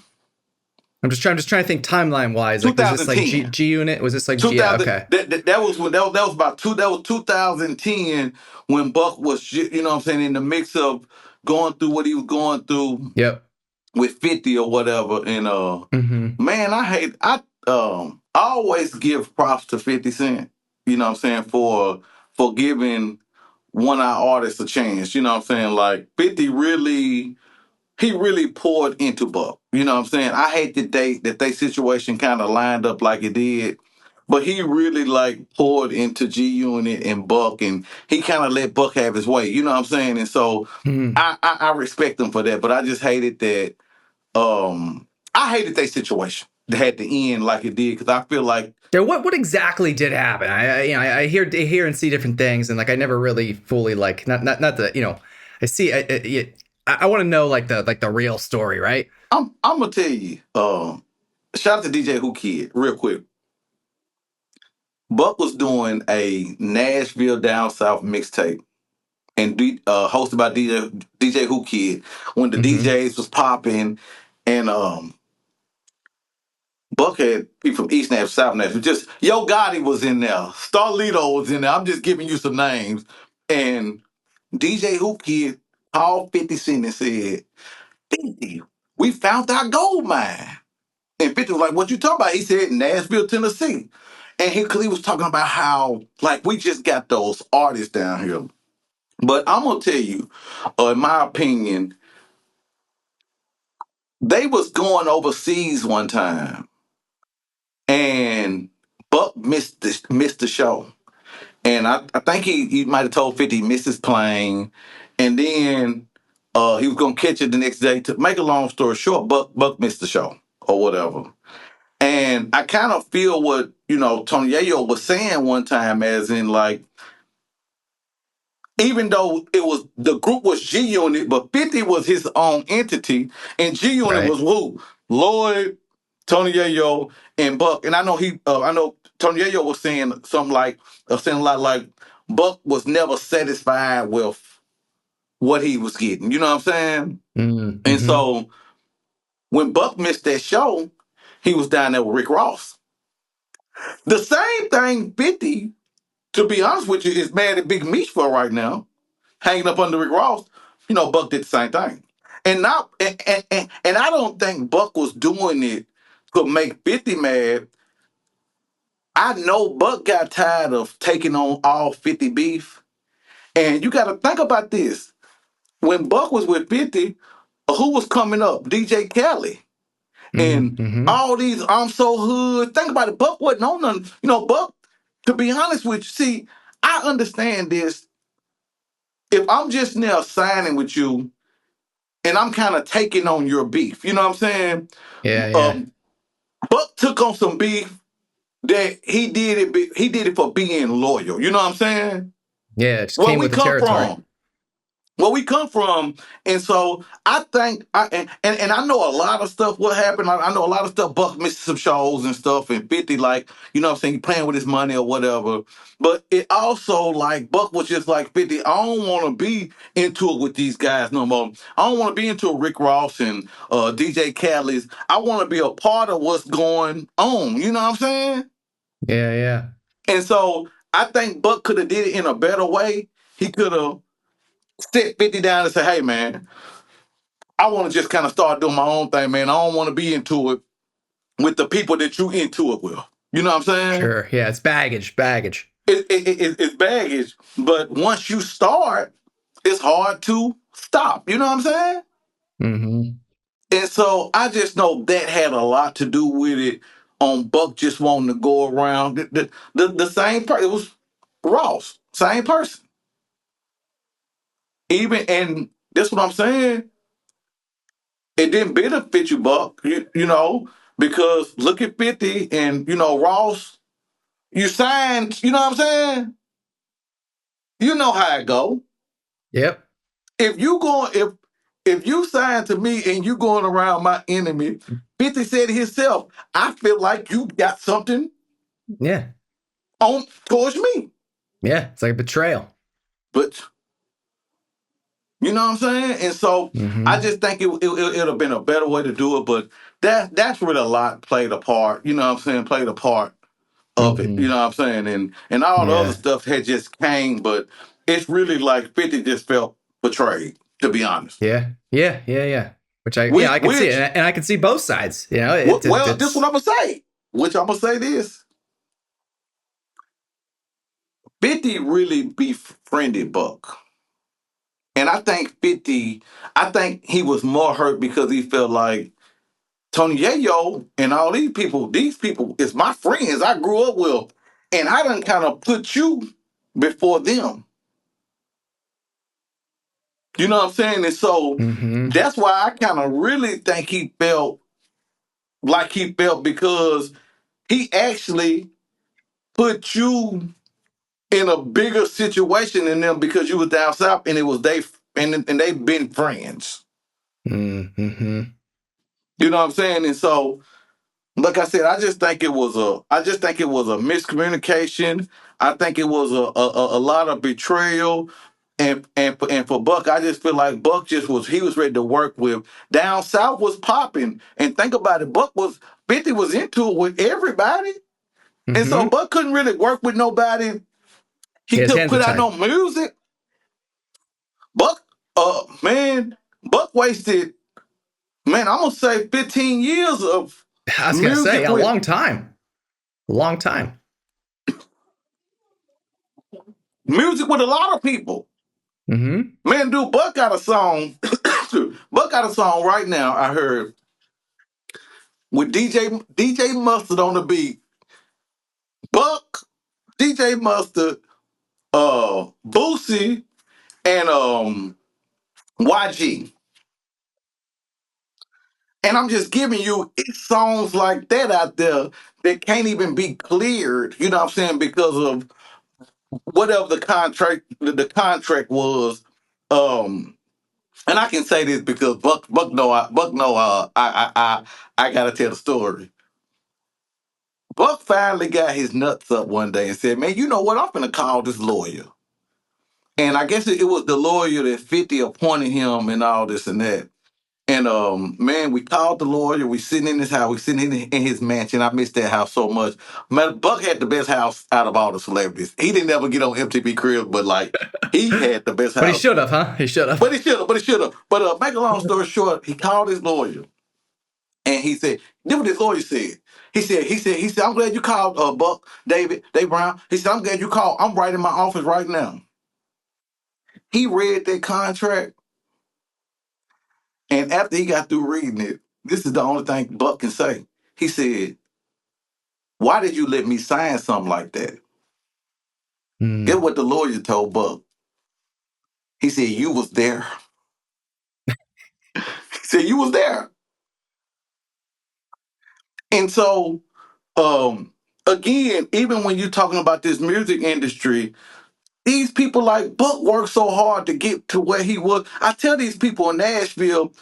I'm just trying to think timeline wise. Like, was this like 2010. G Unit? Was this like G? Yeah, 2000. okay. That was when that was about that was 2010 when Buck was, what I'm saying, in the mix of going through what he was going through Yep. with 50 or whatever. And man, I always give props to 50 Cent. You know what I'm saying, for giving one of our artists a chance. You know what I'm saying, like 50 really. He really poured into Buck. You know what I'm saying? I hate that they situation kind of lined up like it did. But he really like poured into G Unit and Buck, and he kind of let Buck have his way. You know what I'm saying? And so I respect him for that. But I just hated that. I hated that situation that had to end like it did, because I feel like Yeah, what exactly did happen? I hear and see different things, and like I never really fully, like, not the I see I want to know, like, the real story, right? I'm gonna tell you. Shout out to DJ Who Kid real quick. Buck was doing a Nashville Down South mixtape and hosted by DJ Who Kid when the DJs was popping, and Buck had people from East Nashville, South Nashville. Just Yo Gotti was in there, Starlito was in there. I'm just giving you some names. And DJ Who Kid called 50 Cent and said, 50, we found our gold mine. And 50 was like, what you talking about? He said, Nashville, Tennessee. And cause he was talking about how, like, we just got those artists down here. But I'm gonna tell you, in my opinion, they was going overseas one time, and Buck missed the show, and I think he might have told 50 he missed his plane, and then he was gonna catch it the next day. To make a long story short, Buck missed the show or whatever. And I kind of feel what Tony Yayo was saying one time, as in, like, even though the group was G Unit, but 50 was his own entity, and G Unit Right. was who? Lloyd, Tony Yayo, and Buck. And I know I know Tony Yayo was saying something like, saying a lot like Buck was never satisfied with what he was getting. You know what I'm saying? And so when Buck missed that show, he was down there with Rick Ross. The same thing 50, to be honest with you, is mad at Big Meech for right now, hanging up under Rick Ross. Buck did the same thing. And not and I don't think Buck was doing it to make 50 mad. I know Buck got tired of taking on all 50 beef. And you got to think about this. When Buck was with 50, who was coming up? DJ Khaled. And Mm-hmm. all these I'm so hood. Think about it. Buck wasn't on none. You know, Buck, to be honest with you, see, I understand this. If I'm just now signing with you and I'm kind of taking on your beef, you know what I'm saying? Yeah, yeah. Um, Buck took on some beef that he did it for being loyal. You know what I'm saying? Yeah, it just Where came we with the come territory. from. Where we come from. And so I think and I know a lot of stuff what happened. I know a lot of stuff. Buck missed some shows and stuff, and 50, like, you know what I'm saying, he playing with his money or whatever. But it also, like, Buck was just like, 50, I don't want to be into it with these guys no more. I don't want to be into Rick Ross and DJ Khaled's. I want to be a part of what's going on. You know what I'm saying? Yeah, yeah. And so I think Buck could have did it in a better way. He could have sit 50 down and say, hey, man, I want to just kind of start doing my own thing, man. I don't want to be into it with the people that you into it with. You know what I'm saying? Sure. Yeah, it's baggage. It's baggage, but once you start, it's hard to stop. You know what I'm saying? Mm-hmm. And so I just know that had a lot to do with it on Buck just wanting to go around. The same person. It was Ross, same person. Even, and that's what I'm saying. It didn't benefit you, Buck, you know, because look at 50 and, you know, Ross, you signed, you know what I'm saying? You know how it go. Yep. If you going, if you sign to me and you going around my enemy, 50 said himself, I feel like you got something Yeah. on towards me. Yeah. It's like a betrayal. But you know what I'm saying? And so I Mm-hmm. just think it'd have been a better way to do it, but that's where a lot played a part, you know what I'm saying, played a part of it. You Mm-hmm. know what I'm saying? And all the other Yeah. stuff had just came, but it's really like 50 just felt betrayed, to be honest. Yeah. Yeah. Yeah. Yeah. Which I can see it. Which And I can see both sides. You know, well, this what it's I'm gonna say. Which I'm gonna say this. 50 really befriended Buck. And I think he was more hurt because he felt like Tony Yayo and all these people is my friends I grew up with. And I done kind of put you before them. You know what I'm saying? And so mm-hmm. that's why I kind of really think he felt like he felt because he actually put you in a bigger situation than them because you was down south and it was and they've been friends. Mm-hmm. You know what I'm saying? And so, like I said, I just think it was a miscommunication. I think it was a lot of betrayal. And for Buck, I just feel like Buck he was ready to work with. Down south was popping. And think about it, 50 was into it with everybody. And so Mm-hmm. Buck couldn't really work with nobody. He Yeah, his couldn't hands were put out tied. no music. Buck, man, Buck wasted, man, I'm gonna say 15 years of I was gonna say music a with long time. A long time. a lot of people. Mm-hmm. Man, dude, Buck got a song. Buck got a song right now, I heard, with DJ Mustard on the beat. Buck, DJ Mustard, Boosie, and YG. And I'm just giving you songs like that out there that can't even be cleared, you know what I'm saying, because of whatever the contract was. And I can say this because Buck know I gotta tell the story. Buck finally got his nuts up one day and said, "Man, you know what? I'm gonna call this lawyer." And I guess it was the lawyer that 50 appointed him and all this and that. And man, we called the lawyer. We sitting in his house. We sitting in his mansion. I miss that house so much. Man, Buck had the best house out of all the celebrities. He didn't ever get on MTV Cribs, but like he had the best But he house. should have, huh? He should have. But he should have. But make a long story short, he called his lawyer, and he said, "This what his lawyer said." He said, "I'm glad you called, Buck, Dave Brown." He said, "I'm glad you called. I'm right in my office right now." He read that contract, and after he got through reading it, this is the only thing Buck can say. He said, "Why did you let me sign something like that?" Get what the lawyer told Buck. He said, "You was there." He said, "You was there." And so, again, even when you're talking about this music industry, these people like Buck worked so hard to get to where he was. I tell these people in Nashville,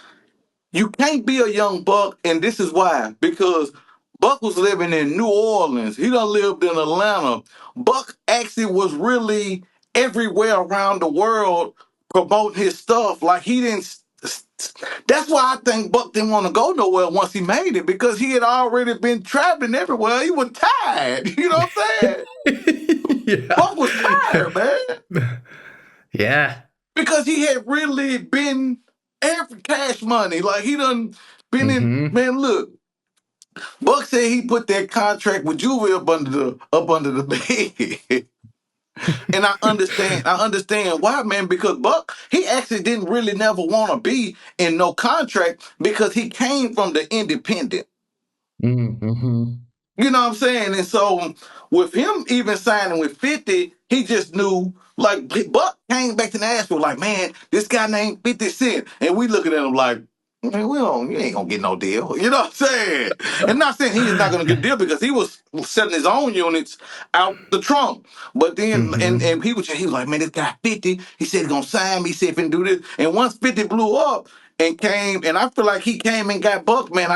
you can't be a young Buck, and this is why. Because Buck was living in New Orleans. He done lived in Atlanta. Buck actually was really everywhere around the world promoting his stuff. Like he didn't. That's why I think Buck didn't want to go nowhere once he made it, because he had already been traveling everywhere. He was tired. You know what I'm saying? Yeah. Buck was tired, man. Yeah. Because he had really been every cash money. Like he done been in, man, look. Buck said he put that contract with Juvie up under the bed. And I understand why, man, because Buck, he actually didn't really never want to be in no contract because he came from the independent. Mm-hmm. You know what I'm saying? And so with him even signing with 50, he just knew, like, Buck came back to Nashville like, man, this guy named 50 Cent. And we looking at him like, man, you ain't gonna get no deal. You know what I'm saying? And not saying he's not gonna get a deal, because he was selling his own units out the trunk. But then, and he was like, man, this guy 50, he said he's gonna sign me, he said he can do this. And once 50 blew up, and came, and I feel like he came and got Buck, man.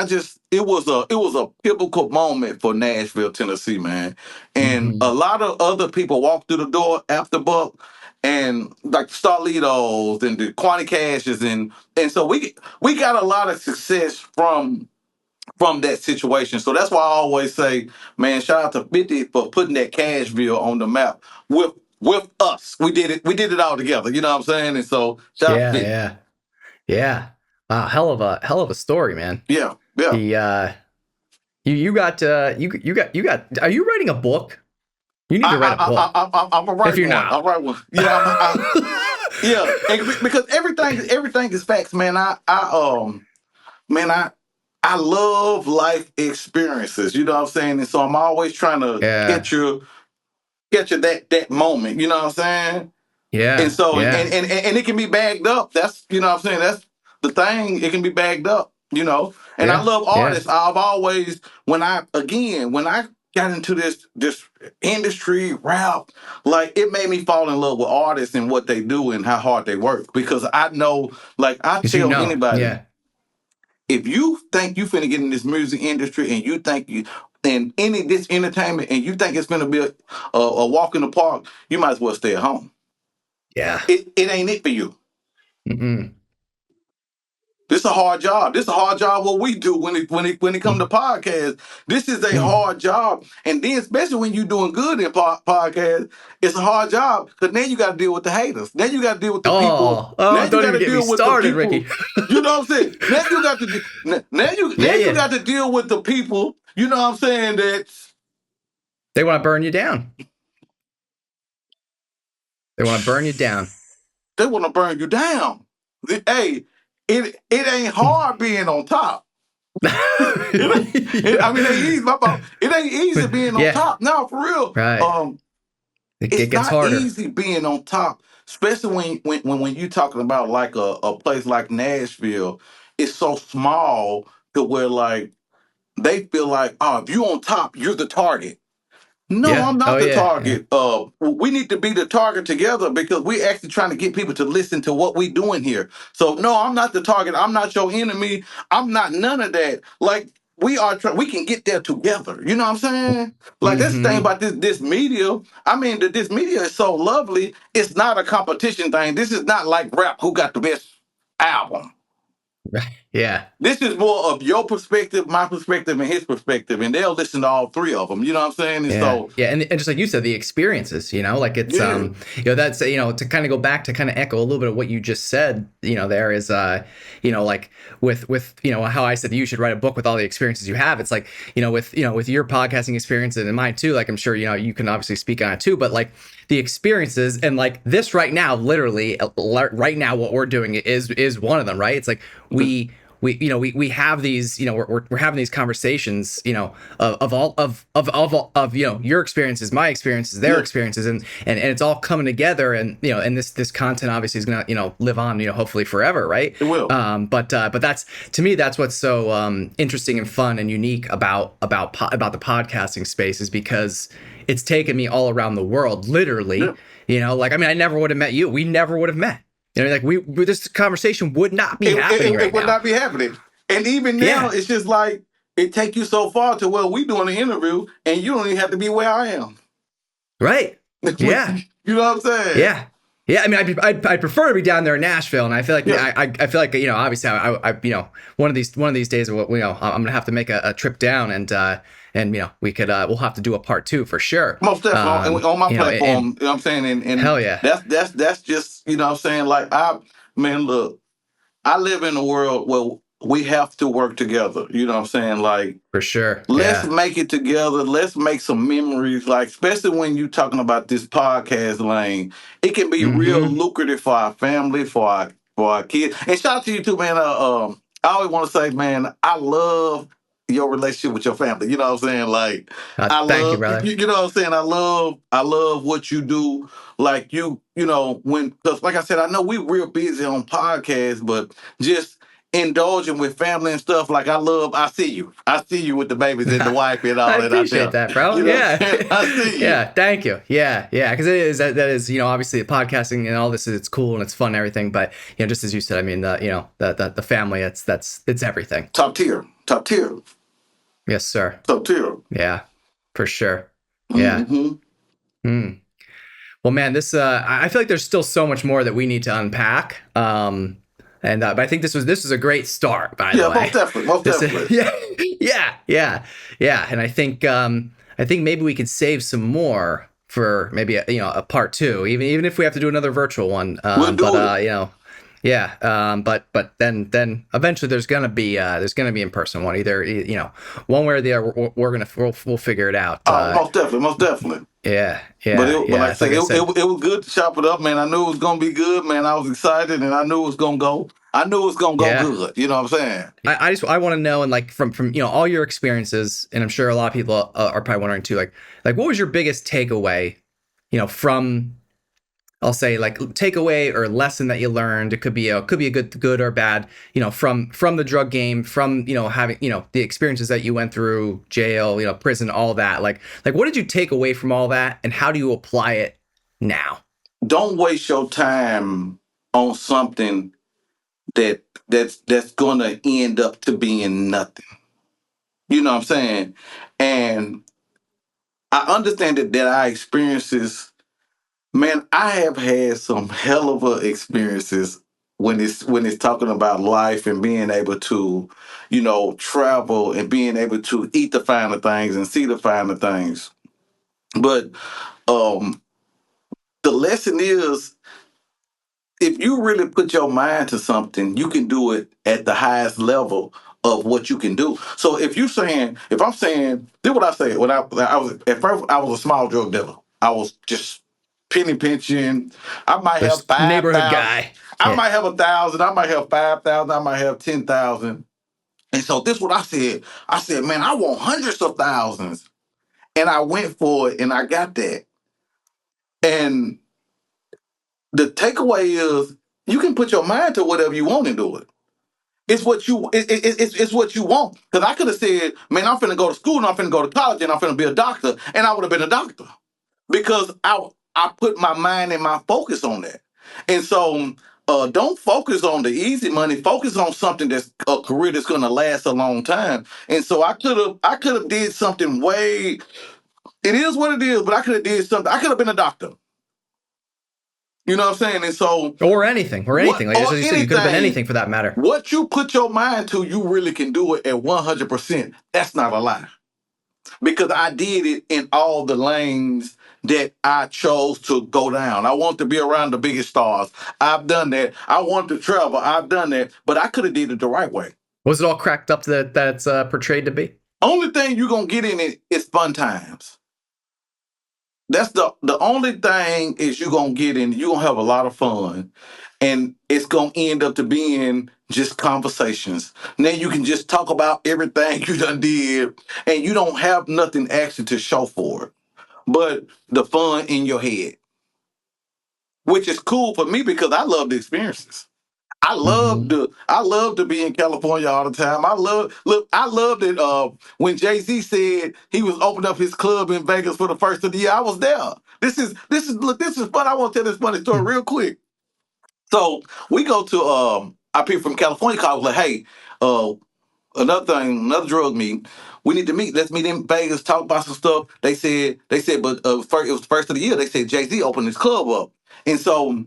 It was a pivotal moment for Nashville, Tennessee, man. And a lot of other people walked through the door after Buck, and like Starlitos and the Quanti Cashes, and so we got a lot of success from that situation. So that's why I always say, man, shout out to 50 for putting that Cashville on the map with us. We did it all together. You know what I'm saying? And so shout out to 50. Yeah. Wow, hell of a story, man. Yeah. The you got are you writing a book? You need to write a book. I'm a write if you're one. not. I'll write one. Yeah, yeah. Because everything is facts, man. I love life experiences. You know what I'm saying? And so I'm always trying to get you that moment. You know what I'm saying? Yeah. And so yeah. and it can be bagged up. That's, you know what I'm saying? That's the thing. It can be bagged up, you know. And I love artists. I've always, when I got into this industry, rap, like it made me fall in love with artists and what they do and how hard they work. Because I know, like I tell anybody, if you think you finna get in this music industry and you think you in any this entertainment and you think it's gonna be a walk in the park, you might as well stay at home. Yeah. It ain't it for you. Mm-hmm. This is a hard job. This is a hard job what we do when it comes to podcasts. This is a hard job. And then especially when you're doing good in podcasts, it's a hard job because now you got to deal with the haters. Now you got to deal with the people. Now you don't got even to get me deal with started, the people. Ricky. You know what I'm saying? Now you got to you got to deal with the people. You know what I'm saying? That they want to burn you down. They want to burn you down. They want to burn you down. Hey, it ain't hard being on top. It ain't easy being on top. No, for real. Right. It's gets not harder. easy being on top, especially when you're talking about like a place like Nashville. It's so small to where like they feel like, oh, if you're on top, you're the target. No, I'm not the target. We need to be the target together because we're actually trying to get people to listen to what we're doing here. So no, I'm not the target. I'm not your enemy. I'm not none of that. Like we can get there together. You know what I'm saying? Like that's the thing about this media. I mean, this media is so lovely. It's not a competition thing. This is not like rap who got the best album. Right. Yeah. This is more of your perspective, my perspective, and his perspective, and they'll listen to all three of them. You know what I'm saying? And Yeah. so, Yeah. And just like you said, the experiences, like it's, yeah, that's, to kind of go back to kind of echo a little bit of what you just said, there is, like with, how I said you should write a book with all the experiences you have. It's like, with your podcasting experience and mine too, like I'm sure, you can obviously speak on it too, but like the experiences and like this right now, literally right now, what we're doing is one of them, right? It's like we have these, we're having these conversations, of your experiences, my experiences, their experiences, and it's all coming together, and and this content obviously is gonna live on, hopefully forever, right? it will. But that's, to me, that's what's so interesting and fun and unique about the podcasting space, is because it's taken me all around the world, literally. Like, I mean, I never would have met you. We never would have met. Like this conversation would not be happening right now. It would not be happening. And even now, it's just like, it take you so far to, well, we doing an interview and you don't even have to be where I am. Right. Yeah. You know what I'm saying? Yeah. Yeah. I mean, I'd prefer to be down there in Nashville, and I feel like I feel like obviously I one of these days, I'm gonna have to make a trip down, and we could we'll have to do a part 2 for sure. Most definitely on my platform. And, you know what I'm saying? And hell yeah. That's just, what I'm saying, like, look, I live in a world where we have to work together. You know what I'm saying? Like, for sure. Let's make it together. Let's make some memories. Like, especially when you're talking about this podcast lane, it can be real lucrative for our family, for our kids. And shout out to you too, man. I always want to say, man, I love your relationship with your family. You know what I'm saying? Like, thank you, brother. You know what I'm saying? I love what you do. Like, because like I said, I know we real busy on podcasts, but just indulging with family and stuff. Like, I see you with the babies and the wife and all I that. appreciate that, bro. I see you. Yeah, thank you. Yeah, because it is that is obviously podcasting and all this, it's cool and it's fun and everything, but just as you said, I mean, the family, it's everything. Top tier. Yes, sir. Top tier. Yeah, for sure. Yeah. Well, man, this I feel like there's still so much more that we need to unpack. But I think this was a great start, by the way. Most definitely. Yeah. And I think maybe we could save some more for maybe a part 2, even if we have to do another virtual one. We'll do it. But then eventually there's gonna be in person one, either one way or the other. We'll figure it out. Most definitely. Yeah. But like I say, it was good to chop it up, man. I knew it was gonna be good, man. I was excited, and I knew it was gonna go. Good. You know what I'm saying? I want to know, and like from all your experiences, and I'm sure a lot of people are probably wondering too, like what was your biggest takeaway, from, I'll say, like, takeaway or lesson that you learned. It could be a good or bad, from the drug game, from having the experiences that you went through, jail, prison, all that. Like what did you take away from all that, and how do you apply it now? Don't waste your time on something that's gonna end up to being nothing. You know what I'm saying? And I understand that our experiences. Man, I have had some hell of experiences when it's talking about life and being able to, travel and being able to eat the finer things and see the finer things. But the lesson is, if you really put your mind to something, you can do it at the highest level of what you can do. So if I'm saying, this what I said when I was at first, I was a small drug dealer. I was just penny pinching. I might have 5,000. Neighborhood guy. I might have 1,000. I might have 5,000. I might have 10,000. And so this what I said. I said, man, I want hundreds of thousands. And I went for it, and I got that. And the takeaway is, you can put your mind to whatever you want and do it. It's what you it's what you want. Because I could have said, man, I'm finna go to school and I'm finna go to college and I'm finna be a doctor, and I would have been a doctor. Because I put my mind and my focus on that. And so don't focus on the easy money. Focus on something that's a career that's gonna last a long time. And so I could have did something way. It is what it is, but I could have did something. I could have been a doctor. You know what I'm saying? And so, or anything. Like as you said, you could have been anything for that matter. What you put your mind to, you really can do it at 100%. That's not a lie. Because I did it in all the lanes that I chose to go down. I want to be around the biggest stars. I've done that. I want to travel. I've done that. But I could have did it the right way. Was it all cracked up that's portrayed to be? Only thing you're going to get in it is fun times. That's the only thing is you're going to get in. You're going to have a lot of fun. And it's going to end up to being just conversations. Now you can just talk about everything you done did, and you don't have nothing actually to show for it, but the fun in your head, which is cool for me because I love the experiences. I love to be in California all the time. I loved it when Jay-Z said he was opening up his club in Vegas for the first of the year. I was there. This is fun. I want to tell this funny story real quick. So we go to our people from California call like, hey, another drug meet. We need to meet. Let's meet in Vegas, talk about some stuff. They said, but first, it was the first of the year. They said Jay-Z opened his club up. And so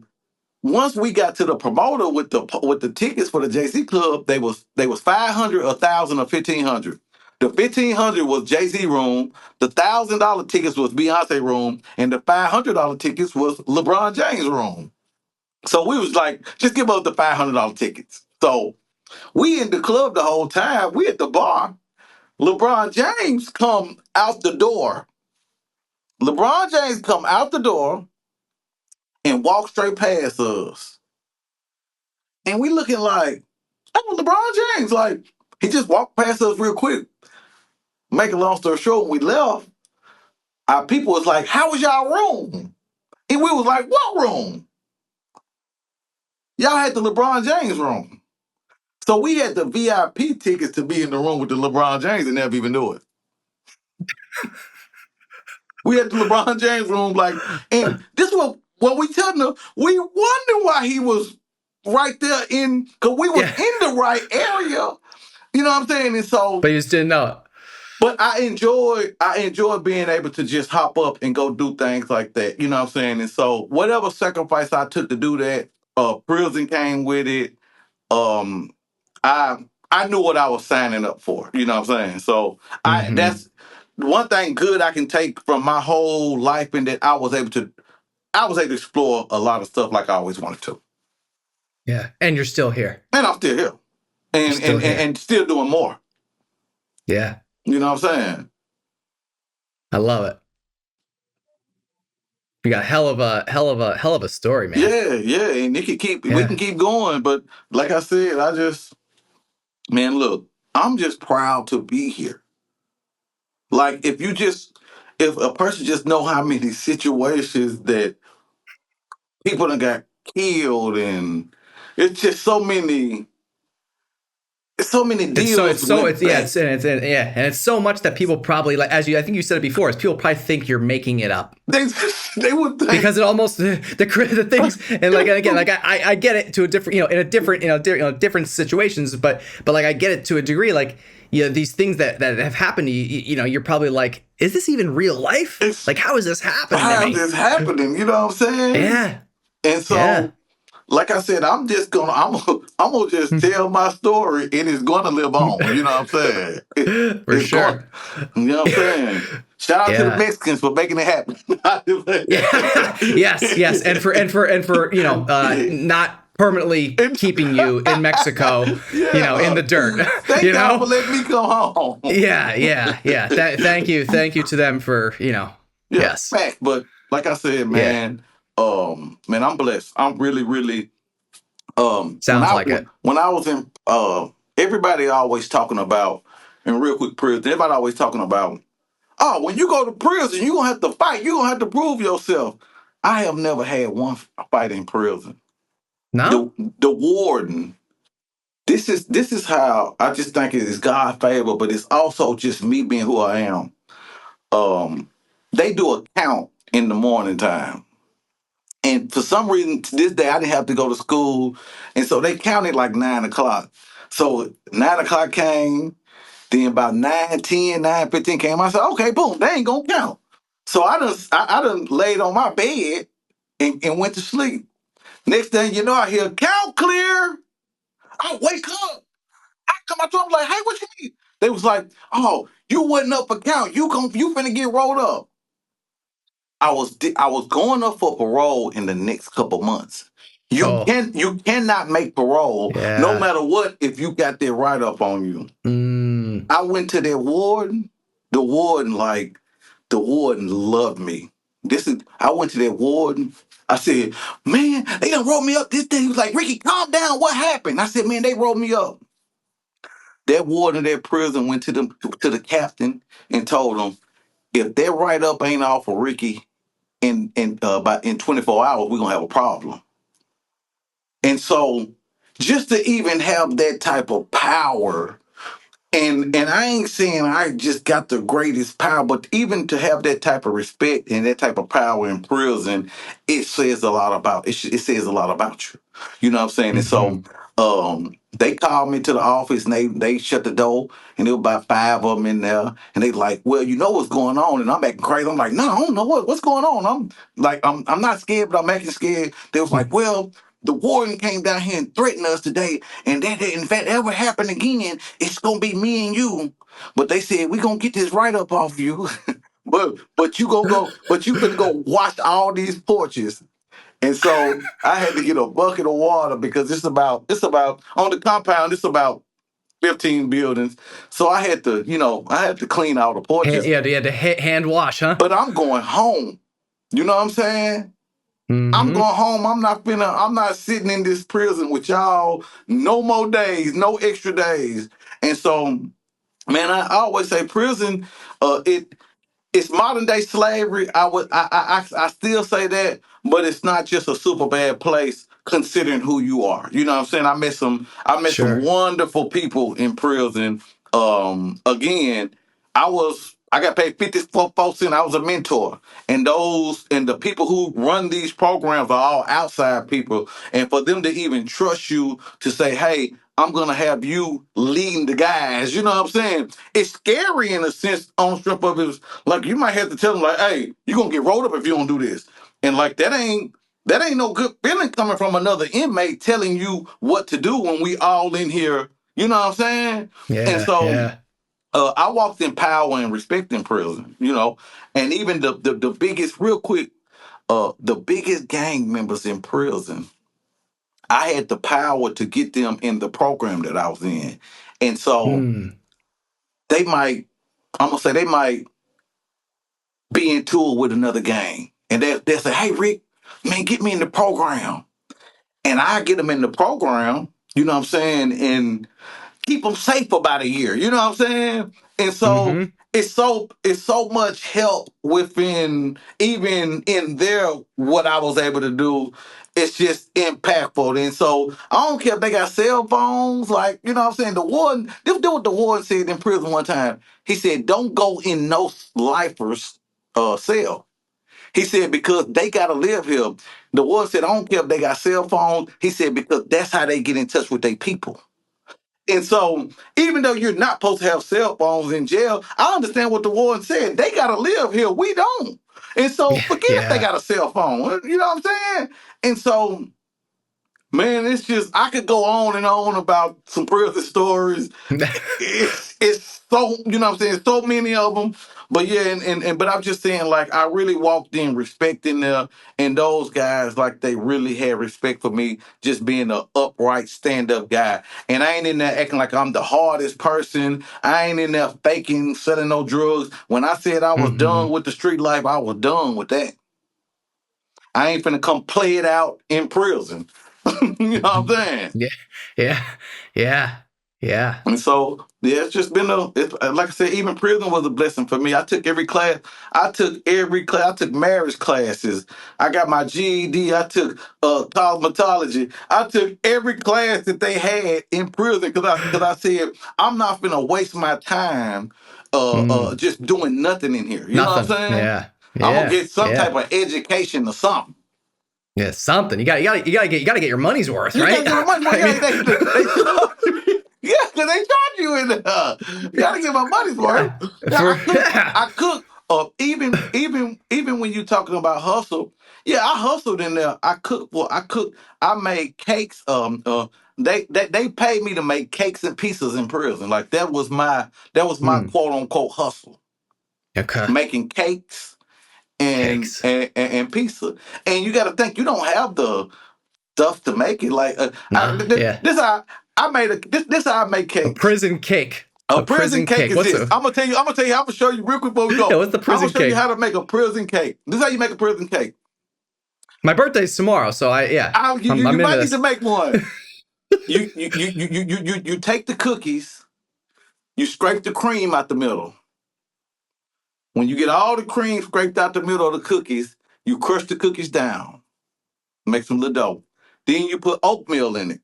once we got to the promoter with the tickets for the Jay-Z club, they was 500, 1,000, or 1,500. The 1,500 was Jay-Z room. The $1,000 tickets was Beyonce room, and the $500 tickets was LeBron James room. So we was like, just give us the $500 tickets. So we in the club the whole time. We at the bar. LeBron James come out the door. LeBron James come out the door and walk straight past us. And we looking like, oh, LeBron James. Like, he just walked past us real quick. Make a long story short, when we left, our people was like, how was y'all room? And we was like, what room? Y'all had the LeBron James room. So we had the VIP tickets to be in the room with the LeBron James and never even knew it. We had the LeBron James room, like, and this was what we telling them. We wonder why he was right there because we was in the right area. You know what I'm saying? And so, but you just didn't know it. But I enjoy being able to just hop up and go do things like that. You know what I'm saying? And so, whatever sacrifice I took to do that, prison came with it. I knew what I was signing up for. You know what I'm saying? So that's one thing good I can take from my whole life, in that I was able to explore a lot of stuff like I always wanted to. Yeah, and you're still here. And I'm still here. And still doing more. Yeah. You know what I'm saying? I love it. You got hell of a story, man. Yeah, and we can keep going, but like I said, look, I'm just proud to be here. Like, if a person just know how many situations that people done got killed, and it's just so many deals. And it's so much that people probably, like, I think you said it before, is people probably think you're making it up. They would think, because it almost the things, and like, again, like I get it to a different, in different situations, but like I get it to a degree, like, these things that have happened to you, you're probably like, is this even real life? Like, how is this happening? How is this happening? You know what I'm saying? Yeah. And so, like I said, I'm gonna just tell my story, and it's gonna live on. You know what I'm saying? For sure. You know what I'm saying? Shout out to the Mexicans for making it happen. Yes, and for not permanently keeping you in Mexico, in the dirt. Thank you for letting me come home. Yeah. Thank you to them for yes. Fact, but like I said, man. Man, I'm blessed. I'm really, really. Sounds like it. When I was in, everybody always talking about, and real quick, prison. Everybody always talking about, when you go to prison, you gonna have to fight. You gonna have to prove yourself. I have never had one fight in prison. No, the warden. This is how I just think it is God's favor, but it's also just me being who I am. They do a count in the morning time. And for some reason, to this day, I didn't have to go to school. And so they counted like 9 o'clock. So 9 o'clock came, then about 9:10, 9:15 came. I said, okay, boom, they ain't gonna count. So I done laid on my bed and went to sleep. Next thing you know, I hear count clear. I wake up. I come out to them like, hey, what you mean? They was like, oh, you wasn't up for count. You finna get rolled up. I was going up for parole in the next couple months. Oh, You cannot make parole no yeah. matter what if you got that write up on you. Mm. I went to that warden. The warden the warden loved me. I went to that warden. I said, man, they done rolled me up this day. He was like, Ricky, calm down. What happened? I said, man, they rolled me up. That warden of that prison went to the captain and told him, if that write up ain't off for Ricky in 24 hours, we're gonna have a problem. And so just to even have that type of power, and I ain't saying I just got the greatest power, but even to have that type of respect and that type of power in prison, it says a lot about it says a lot about you. You know what I'm saying? And Mm-hmm. so they called me to the office and they shut the door and there were about five of them in there and they like, well, you know what's going on, and I'm acting crazy. I'm like, no, I don't know what's going on. I'm not scared, but I'm acting scared. They was like, well, the warden came down here and threatened us today, and that if that ever happen again, it's gonna be me and you. But they said we gonna get this right up off you. but you finna go wash all these porches. And so I had to get a bucket of water because it's about on the compound, it's about 15 buildings. So I had to clean all the porches. Yeah, you had to hand wash, huh? But I'm going home. You know what I'm saying? I'm Mm-hmm. going home. I'm not sitting in this prison with y'all no more days, no extra days. And so, man, I always say prison, it's modern day slavery. I still say that, but it's not just a super bad place considering who you are. You know what I'm saying? I met some Sure. wonderful people in prison. Again, I got paid 54 cents. I was a mentor. And the people who run these programs are all outside people. And for them to even trust you to say, hey, I'm gonna have you leading the guys. You know what I'm saying? It's scary in a sense on strip of it. Like you might have to tell them, like, hey, you're gonna get rolled up if you don't do this. And like that ain't no good feeling coming from another inmate telling you what to do when we all in here. You know what I'm saying? And Yeah, so yeah. I walked in power and respect in prison, and even the biggest, real quick, the biggest gang members in prison, I had the power to get them in the program that I was in. And so Mm. they might, I'm gonna say they might be in tour with another gang. And they'll say, hey Rick, man, get me in the program. And I get them in the program, you know what I'm saying? And keep them safe for about a year. You know what I'm saying? And so Mm-hmm. it's so much help within even in there what I was able to do. It's just impactful. And so I don't care if they got cell phones, like, you know what I'm saying? The warden, this do what the warden said in prison one time. He said, don't go in no lifer's cell. He said, because they gotta live here. The warden said, I don't care if they got cell phones. He said, because that's how they get in touch with their people. And so, even though you're not supposed to have cell phones in jail, I understand what the warden said. They got to live here. We don't. And so, Yeah, forget if they yeah. got a cell phone. You know what I'm saying? And so, man, it's just, I could go on and on about some prison stories. It's so, you know what I'm saying, so many of them. But yeah, but I'm just saying, like, I really walked in respecting them, and those guys, like, they really had respect for me just being an upright stand-up guy. And I ain't in there acting like I'm the hardest person. I ain't in there faking, selling no drugs. When I said I was Mm-hmm. done with the street life, I was done with that. I ain't finna come play it out in prison. You know what I'm saying? Yeah, yeah, yeah, yeah. And so, yeah, it's just been like I said, even prison was a blessing for me. I took every class. I took every class. I took marriage classes. I got my GED. I took cosmetology. I took every class that they had in prison because I said, I'm not going to waste my time Mm. just doing nothing in here. You know what Nothing. I'm saying? Yeah, I'm going to yeah, get some type yeah. of education or something. Yeah, something. You gotta get your money's worth, You gotta right? get my money. I Yeah, mean, they charge me. Yeah, because they charge you in there. You gotta get my money's worth. yeah, Yeah, yeah. I cook Even when you talking about hustle, yeah, I hustled in there. I cooked. Well, I made cakes. They paid me to make cakes and pizzas in prison. Like that was my Mm. quote unquote hustle, Okay. making cakes and Cakes. and pizza. And you got to think you don't have the stuff to make it. Like Nah. Yeah. this how I made this how I make A cakes. prison cake. A A prison prison cake cake. is What's this. a? I'm gonna tell you. I'm gonna show you real quick before we go. Yeah, what's the I'm prison gonna show you cake? how to make a prison cake. This is how you make a prison cake. My birthday's tomorrow, so You I'm into might need this. to make one. You take the cookies. You scrape the cream out the middle. When you get all the cream scraped out the middle of the cookies, you crush the cookies down. Make some little dough. Then you put oatmeal in it.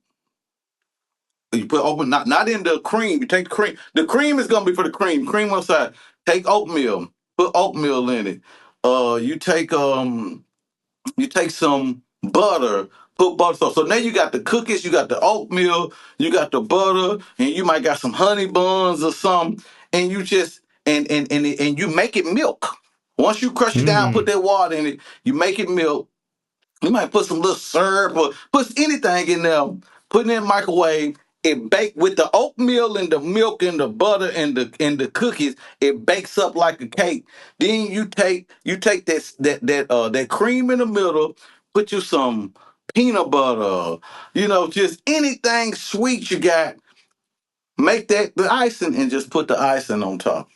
You put oatmeal, not in the cream. You take the cream. The cream is gonna be for the cream. Cream on the side. Take oatmeal. Put oatmeal in it. You take some butter. Put butter. So now you got the cookies, you got the oatmeal, you got the butter, and you might got some honey buns or something. And you just and you make it milk. Once you crush it down, put Mm. that water in it. You make it milk. You might put some little syrup or put anything in there. Put it in the microwave. It bake with the oatmeal and the milk and the butter and the cookies. It bakes up like a cake. Then you take that cream in the middle. Put you some peanut butter. Just anything sweet you got. Make that the icing and just put the icing on top.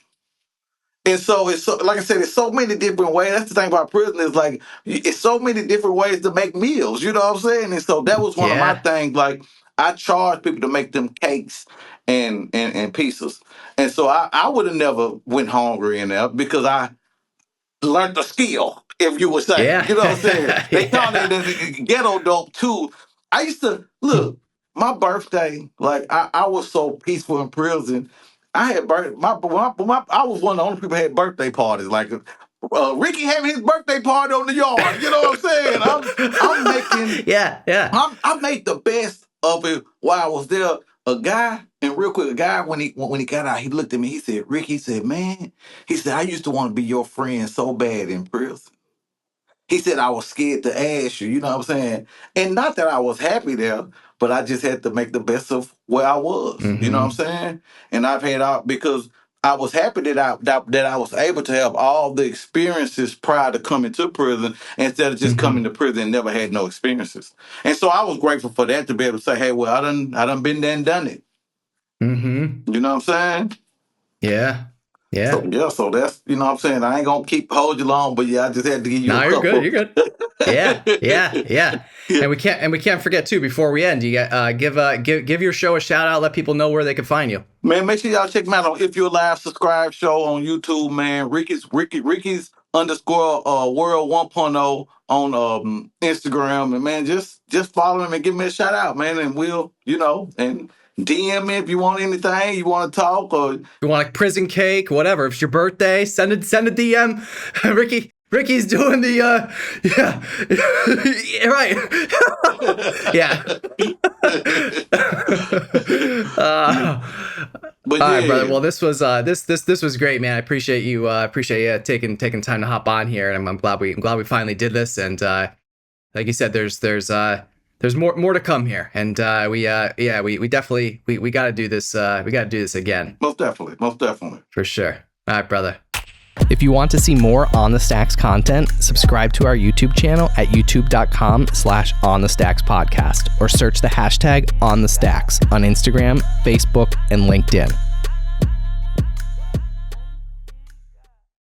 And so it's so, like I said, it's so many different ways. That's the thing about prison is like it's so many different ways to make meals. You know what I'm saying? And so that was one of my Yeah. things. Like I charge people to make them cakes and pizzas. And so I would have never went hungry in there because I learned the skill, if you would say. Yeah. You know what I'm saying? They call it Yeah. the ghetto dope too. I used to look my birthday. Like I was so peaceful in prison. I had I was one of the only people who had birthday parties. Like Ricky having his birthday party on the yard. You know what I'm saying? I'm making Yeah. Yeah. I made the best of it while I was there. A guy, and real quick, a guy when he got out, he looked at me. He said, "Rick," he said, "Man," he said, "I used to want to be your friend so bad in prison." He said, "I was scared to ask you." You know what I'm saying? And not that I was happy there, but I just had to make the best of where I was. You know what I'm Mm-hmm. saying? And I've had out because I was happy that I was able to have all the experiences prior to coming to prison instead of just coming Mm-hmm. to prison and never had no experiences. And so I was grateful for that to be able to say, "Hey, well, I done been there and done it." Mm-hmm. You know what I'm saying? Yeah. So Yeah. yeah, so that's what I'm saying. I ain't gonna hold you long, but yeah, I just had to give you No, a you're good. couple. You're good. Yeah. Yeah. Yeah. And we can't forget too, before we end, you got give your show a shout out, let people know where they can find you. Man, make sure y'all check me out on If You're Alive Subscribe show on YouTube, man. Ricky's underscore world 1.0 on Instagram. And man, just follow him and give me a shout out, man. And we'll, and DM me if you want anything, you want to talk or You want a prison cake, whatever. If it's your birthday, send a DM. Ricky's doing the yeah. Yeah, right. Yeah. but All yeah. right, brother. Well, this was great, man. I appreciate you taking time to hop on here, and I'm glad we finally did this. And like you said, there's more to come here, and we definitely we got to do this. We got to do this again. Most definitely. For sure. All right, brother. If you want to see more On the Stacks content, subscribe to our YouTube channel at youtube.com/On the Stacks podcast, or search the hashtag On the Stacks on Instagram, Facebook, and LinkedIn.